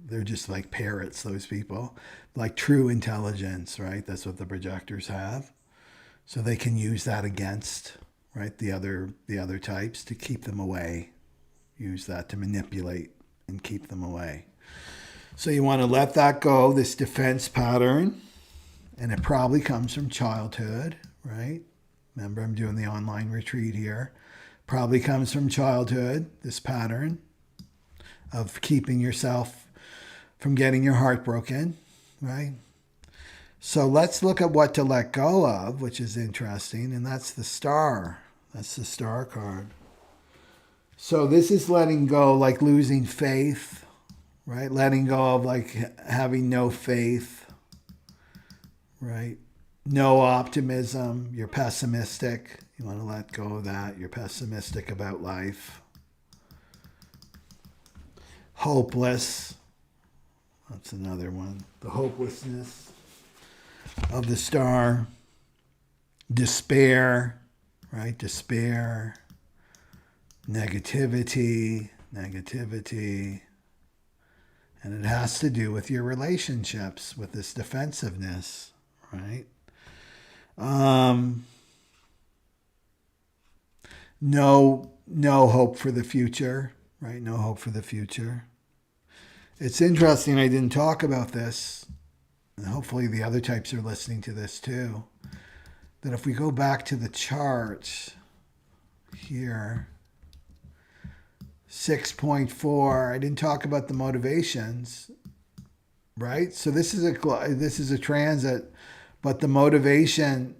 They're just like parrots, those people. Like true intelligence, right? That's what the projectors have. So they can use that against, right, the other types to keep them away. Use that to manipulate and keep them away. So you want to let that go, this defense pattern. And it probably comes from childhood, right? Remember, I'm doing the online retreat here. Probably comes from childhood, this pattern of keeping yourself from getting your heart broken, right? So let's look at what to let go of, which is interesting, and that's the star. That's the star card. So this is letting go, like losing faith, right? Letting go of like having no faith, right? No optimism. You're pessimistic. You want to let go of that. You're pessimistic about life. Hopeless. That's another one. The hopelessness of the star. Despair, right? Despair. Negativity. And it has to do with your relationships, with this defensiveness, right? No hope for the future, right? No hope for the future. It's interesting, I didn't talk about this, and hopefully the other types are listening to this too, that if we go back to the chart here, 6.4, I didn't talk about the motivations, right? So this is a transit, but the motivation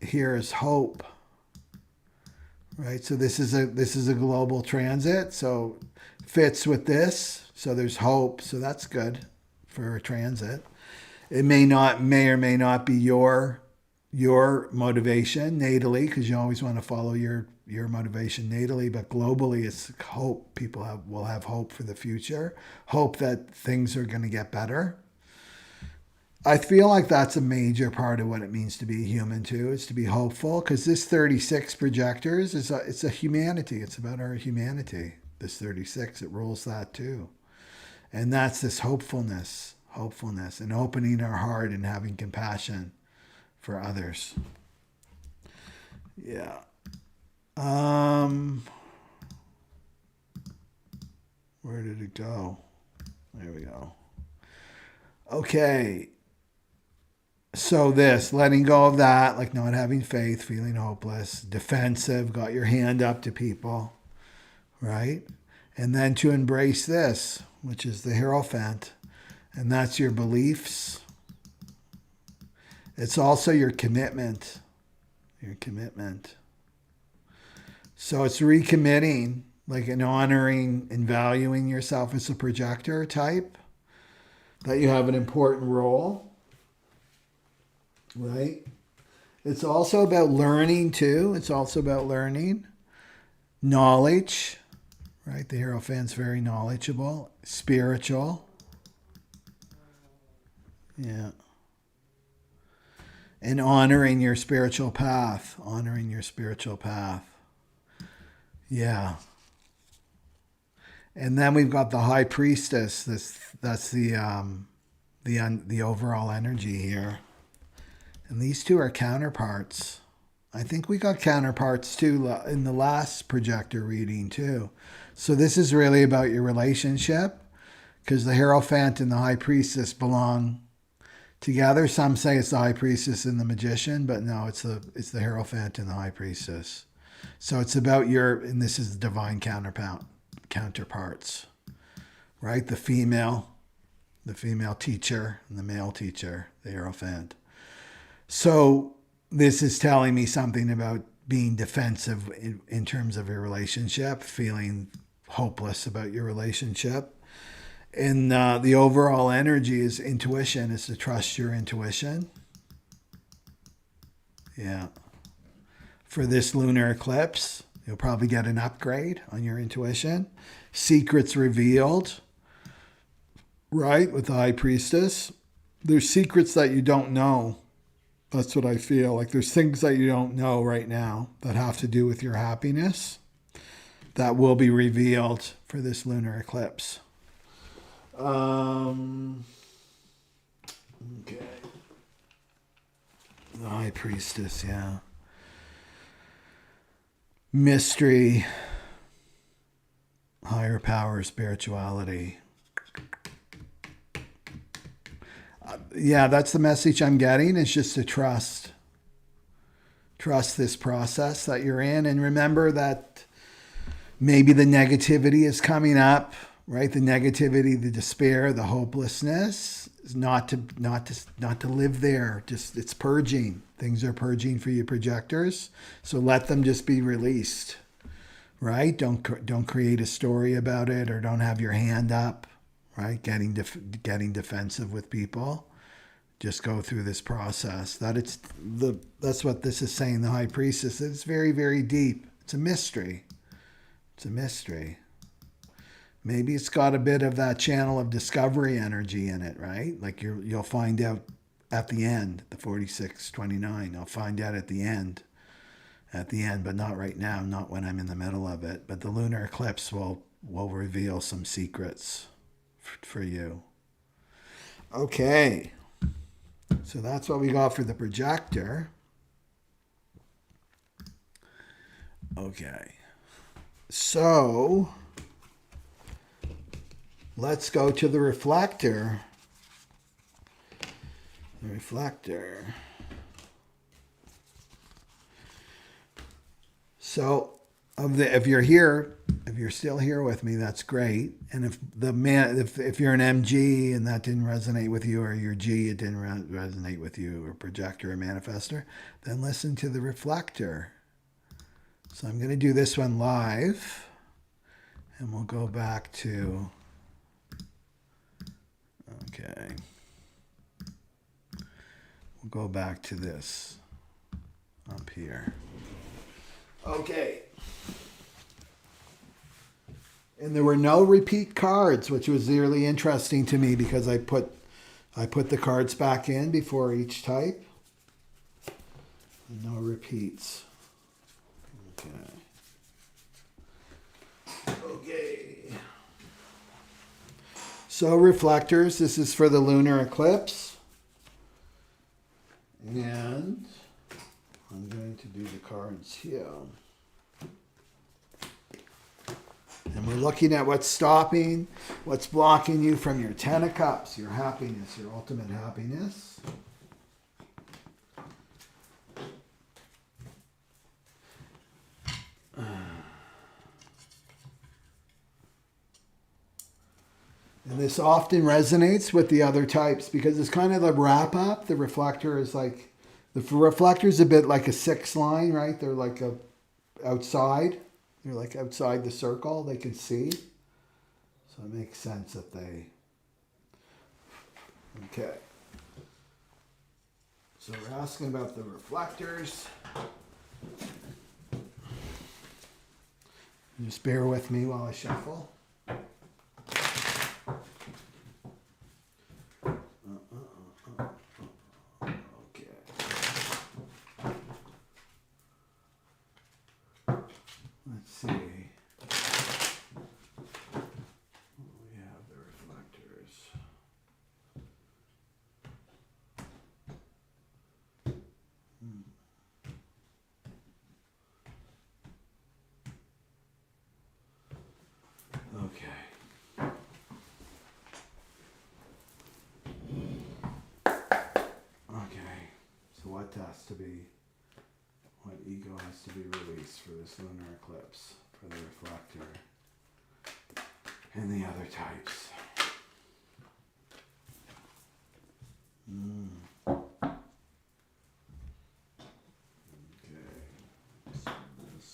here is hope, right? So this is a global transit, so fits with this. So there's hope, so that's good for a transit. It may or may not be your motivation natally, because you always want to follow your motivation natally, but globally it's hope. People will have hope for the future, hope that things are going to get better. I feel like that's a major part of what it means to be human too, is to be hopeful, because this 36 projectors it's a humanity. It's about our humanity. This 36, it rules that too. And that's this hopefulness and opening our heart and having compassion for others. Yeah. Where did it go? There we go. Okay. So this, letting go of that, like not having faith, feeling hopeless, defensive, got your hand up to people, right? And then to embrace this, which is the Hierophant, and that's your beliefs. It's also your commitment. So it's recommitting, like an honoring and valuing yourself as a projector type, that you have an important role, right? It's also about learning too. It's also about learning, knowledge, right? The Hierophant's very knowledgeable, spiritual. Yeah. And honoring your spiritual path. Yeah. And then we've got the High Priestess. That's the overall energy here. And these two are counterparts. I think we got counterparts too in the last projector reading too. So this is really about your relationship, because the Hierophant and the High Priestess belong together. Some say it's the High Priestess and the Magician, but no, it's the Hierophant and the High Priestess. So it's about and this is the divine counterparts, right? The female teacher and the male teacher, the Hierophant. So this is telling me something about being defensive in terms of your relationship, feeling hopeless about your relationship. And the overall energy is intuition, is to trust your intuition. Yeah. For this lunar eclipse, you'll probably get an upgrade on your intuition. Secrets revealed, right, with the High Priestess. There's secrets that you don't know. That's what I feel. Like there's things that you don't know right now that have to do with your happiness that will be revealed for this lunar eclipse. Okay. The High Priestess, yeah. Mystery, higher power, spirituality. Yeah, that's the message I'm getting. It's just to trust this process that you're in, and remember that maybe the negativity is coming up, right? The negativity, the despair, the hopelessness is not to live there. Just it's purging. Things are purging for you projectors, so let them just be released, right? Don't create a story about it, or don't have your hand up, right? Getting defensive with people. just go through this process. That's what this is saying, the High Priestess. It's very, very deep. It's a mystery. It's a mystery. Maybe it's got a bit of that channel of discovery energy in it, right? Like you'll find out at the end, the 4629. I'll find out at the end, but not right now, not when I'm in the middle of it. But the lunar eclipse will reveal some secrets for you. Okay. So that's what we got for the projector. Okay. So let's go to the reflector. The reflector. So if you're here, if you're still here with me, that's great. And if you're an MG and that didn't resonate with you, or your G, it didn't resonate with you, or projector or manifestor, then listen to the reflector. So I'm going to do this one live, and we'll go back to, okay, we'll go back to this up here. Okay. And there were no repeat cards, which was really interesting to me because I put the cards back in before each type. No repeats. Okay. So reflectors, this is for the lunar eclipse. And I'm going to do the cards here. And we're looking at what's stopping, what's blocking you from your 10 of Cups, your happiness, your ultimate happiness. And this often resonates with the other types because it's kind of the wrap up. The reflector is like, the reflector is a bit like a 6 line, right? They're like outside. They're like outside the circle. They can see. So it makes sense that they... Okay. So we're asking about the reflectors. Just bear with me while I shuffle. Let's see. We have the reflectors. Okay. Okay. So what has to be, what ego has to be released for this lunar eclipse, for the reflector, and the other types? Okay. So this.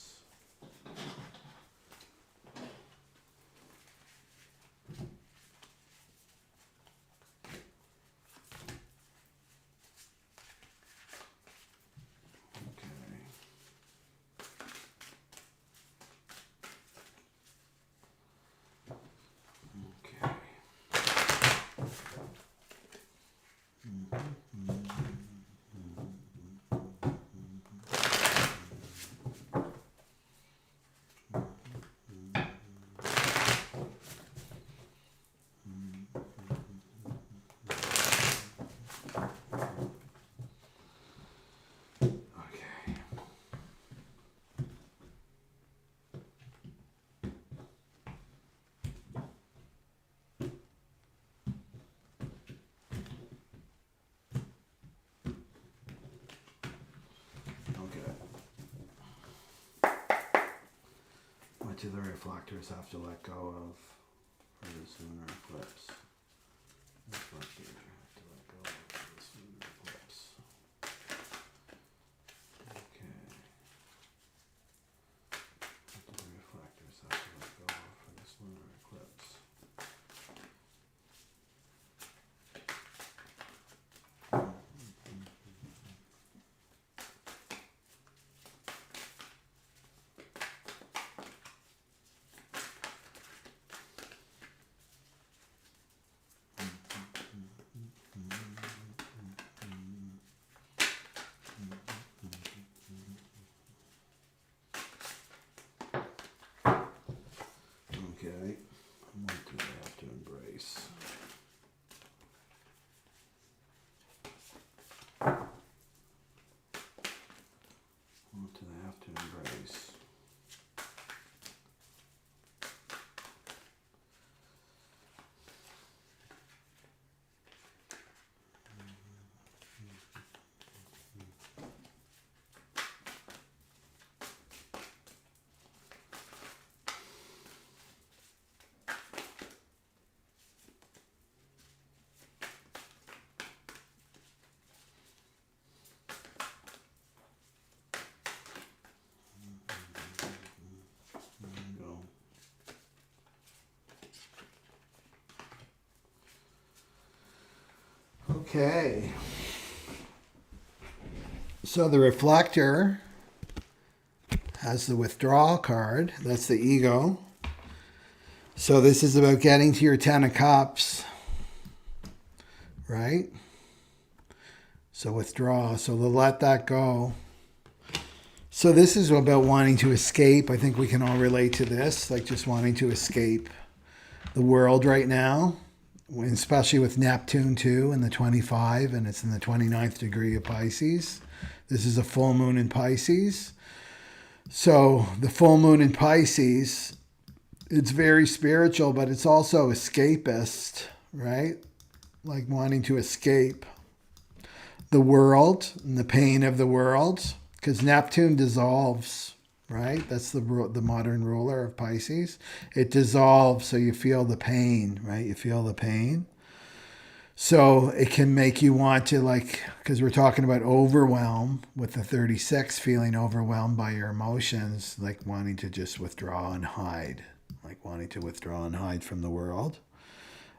What do the reflectors have to let go of for this lunar eclipse? Reflectors have to let go of this lunar eclipse. Okay. What do the reflectors have to let go of for this lunar eclipse? embrace. Okay. So the reflector has the withdrawal card. That's the ego. So this is about getting to your 10 of cups, right? So withdraw. So to let that go. So this is about wanting to escape. I think we can all relate to this, like just wanting to escape the world right now, especially with Neptune too in the 25, and it's in the 29th degree of Pisces. This is a full moon in Pisces. So the full moon in Pisces, it's very spiritual, but it's also escapist, right? Like wanting to escape the world and the pain of the world, because Neptune dissolves, right? That's the modern ruler of Pisces. It dissolves, so you feel the pain, right? You feel the pain. So it can make you want to, like, because we're talking about overwhelm with the 36, feeling overwhelmed by your emotions, like wanting to just withdraw and hide, like wanting to withdraw and hide from the world.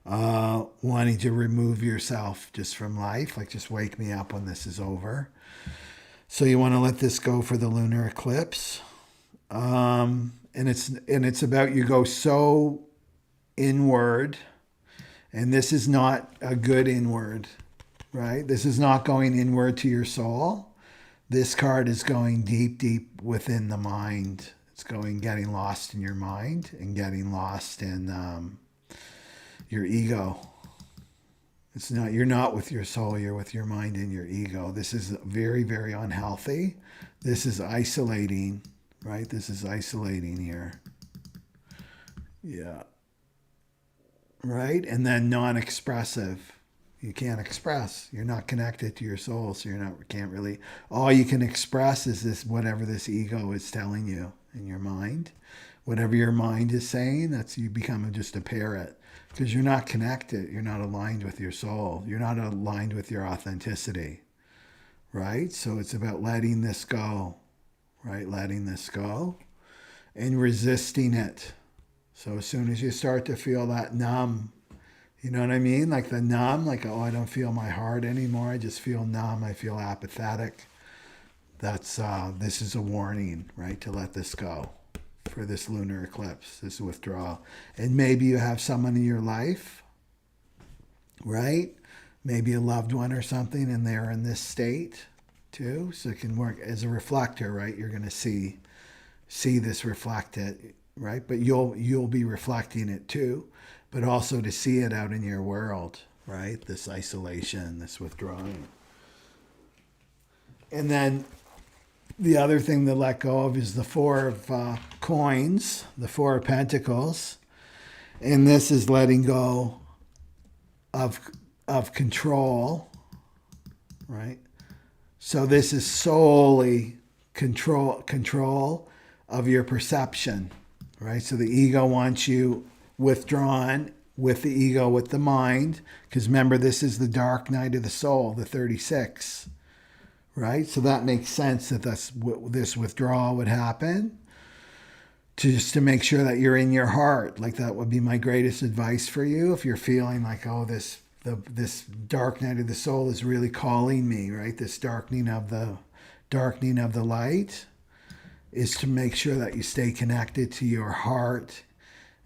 Wanting to remove yourself just from life, like just wake me up when this is over. So you want to let this go for the lunar eclipse. And it's about you go so inward, and this is not a good inward, right? This is not going inward to your soul. This card is going deep, deep within the mind. It's getting lost in your mind and getting lost in your ego. You're not with your soul, you're with your mind and your ego. This is very, very unhealthy. This is isolating, right? This is isolating here. Yeah. Right? And then non-expressive. You can't express. You're not connected to your soul, so can't really. All you can express is this, whatever this ego is telling you in your mind. Whatever your mind is saying, that's you become just a parrot, because you're not connected. You're not aligned with your soul. You're not aligned with your authenticity, right? So it's about letting this go, right? Letting this go and resisting it. So as soon as you start to feel that numb, you know what I mean? Like the numb, like, oh, I don't feel my heart anymore. I just feel numb. I feel apathetic. This is a warning, right? To let this go for this lunar eclipse, this withdrawal. And maybe you have someone in your life, right? Maybe a loved one or something, and they're in this state too. So it can work as a reflector, right? You're going to see this reflected, right? But you'll be reflecting it too, but also to see it out in your world, right? This isolation, this withdrawing. And then the other thing to let go of is the Four of Coins, the Four of Pentacles. And this is letting go of control, right? So this is solely control of your perception, right? So the ego wants you withdrawn with the ego, with the mind, because remember, this is the dark night of the soul, the 36, right? So that makes sense that this withdrawal would happen, just to make sure that you're in your heart. Like that would be my greatest advice for you if you're feeling like, oh, this dark night of the soul is really calling me, right? This darkening of the light is to make sure that you stay connected to your heart.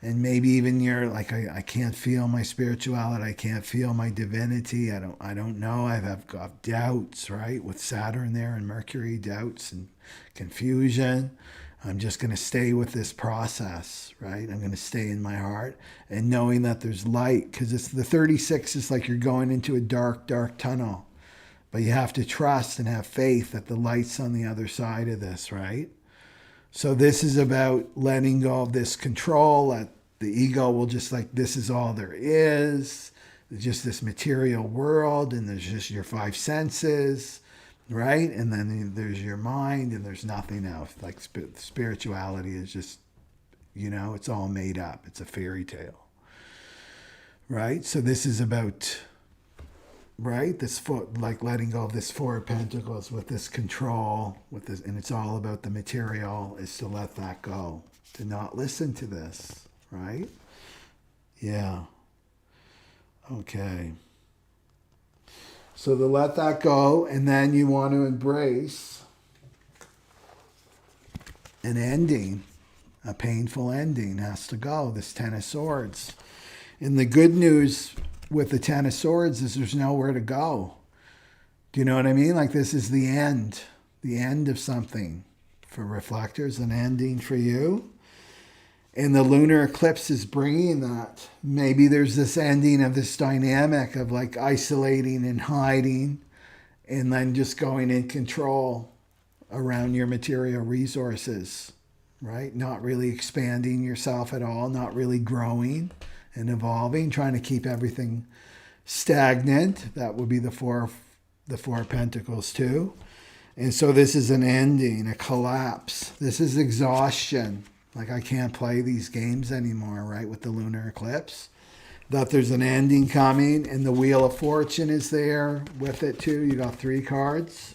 And maybe even you're like, I can't feel my spirituality. I can't feel my divinity. I don't know. I've got doubts, right? With Saturn there and Mercury, doubts and confusion. I'm just going to stay with this process, right? I'm going to stay in my heart and knowing that there's light, because it's the 36 is like you're going into a dark, dark tunnel, but you have to trust and have faith that the light's on the other side of this, right? So this is about letting go of this control. That the ego will just like, this is all there is. It's just this material world, and there's just your five senses, right? And then there's your mind, and there's nothing else. Like spirituality is just, it's all made up. It's a fairy tale, right? So this is about, right, like letting go of this Four of Pentacles with this control, with this, and it's all about the material, is to let that go, to not listen to this, right? Yeah. Okay. So to let that go, and then you want to embrace an ending, a painful ending has to go, this Ten of Swords. And the good news with the Ten of Swords is there's nowhere to go. Do you know what I mean? Like, this is the end of something. For reflectors, an ending for you. And the lunar eclipse is bringing that. Maybe there's this ending of this dynamic of like isolating and hiding, and then just going in control around your material resources, right? Not really expanding yourself at all, not really growing and evolving, trying to keep everything stagnant. That would be the four of Pentacles too. And so this is an ending, a collapse. This is exhaustion. Like, I can't play these games anymore, right? With the lunar eclipse. That there's an ending coming, and the Wheel of Fortune is there with it too. You got 3 cards.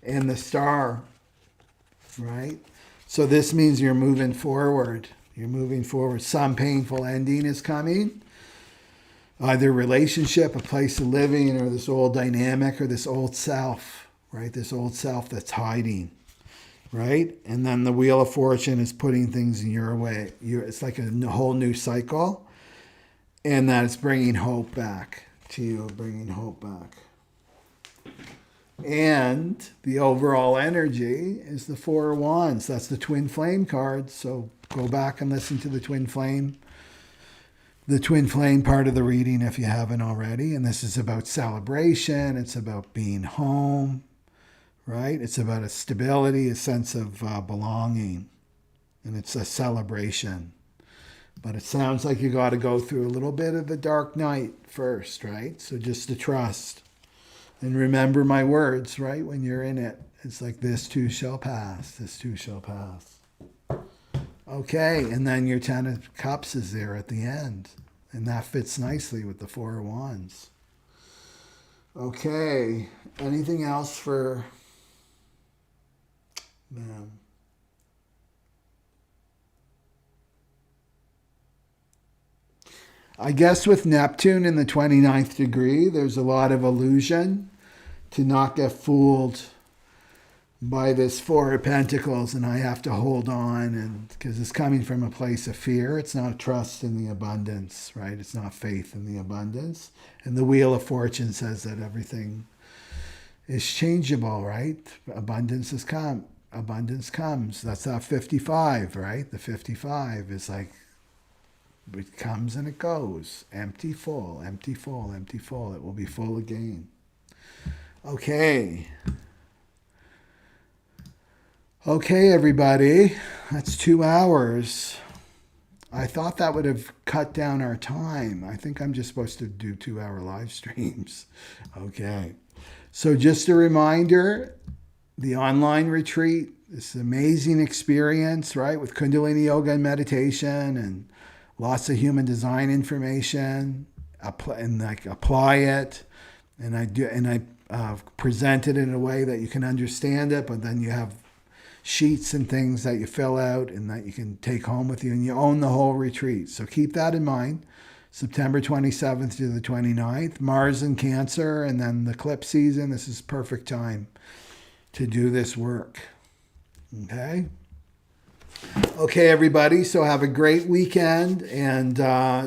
And the Star, right? So this means you're moving forward. You're moving forward. Some painful ending is coming. Either relationship, a place of living, or this old dynamic, or this old self, right? This old self that's hiding, right? And then the Wheel of Fortune is putting things in your way. It's like a whole new cycle. And that it's bringing hope back to you, bringing hope back. And the overall energy is the Four of Wands. That's the Twin Flame card. So go back and listen to the Twin Flame part of the reading if you haven't already. And this is about celebration. It's about being home, right? It's about a stability, a sense of belonging. And it's a celebration. But it sounds like you got to go through a little bit of the dark night first, right? So just to trust. And remember my words, right? When you're in it, it's like, this too shall pass. This too shall pass. Okay, and then your Ten of Cups is there at the end. And that fits nicely with the Four of Wands. Okay, anything else for them? I guess with Neptune in the 29th degree, there's a lot of illusion to not get fooled by this Four of Pentacles, and I have to hold on, and because it's coming from a place of fear. It's not trust in the abundance, right? It's not faith in the abundance. And the Wheel of Fortune says that everything is changeable, right? Abundance comes. That's that 55, right? The 55 is like, it comes and it goes. Empty, full, empty, full, empty, full. It will be full again. Okay. Okay, everybody. That's 2 hours. I thought that would have cut down our time. I think I'm just supposed to do 2-hour live streams. Okay. So just a reminder, the online retreat, this amazing experience, right? With Kundalini Yoga and meditation and lots of human design information, apply it. And I present it in a way that you can understand it, but then you have sheets and things that you fill out and that you can take home with you, and you own the whole retreat. So keep that in mind. September 27th to the 29th, Mars in Cancer, and then the eclipse season. This is perfect time to do this work. Okay? Okay, everybody. So have a great weekend, and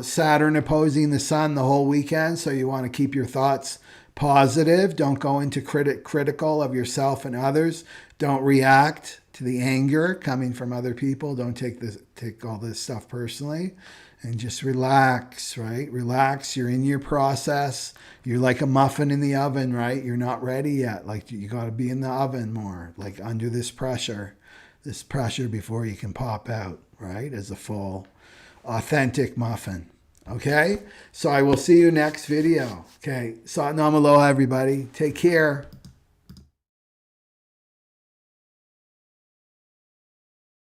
Saturn opposing the Sun the whole weekend. So you want to keep your thoughts positive. Don't go into critical of yourself and others. Don't react to the anger coming from other people. Don't take all this stuff personally, and just relax, right? Relax. You're in your process. You're like a muffin in the oven, right? You're not ready yet. Like, you got to be in the oven more, like under this pressure. this pressure before you can pop out, right? As a full, authentic muffin. Okay? So I will see you next video. Okay. Sat Nam Aloha, everybody. Take care.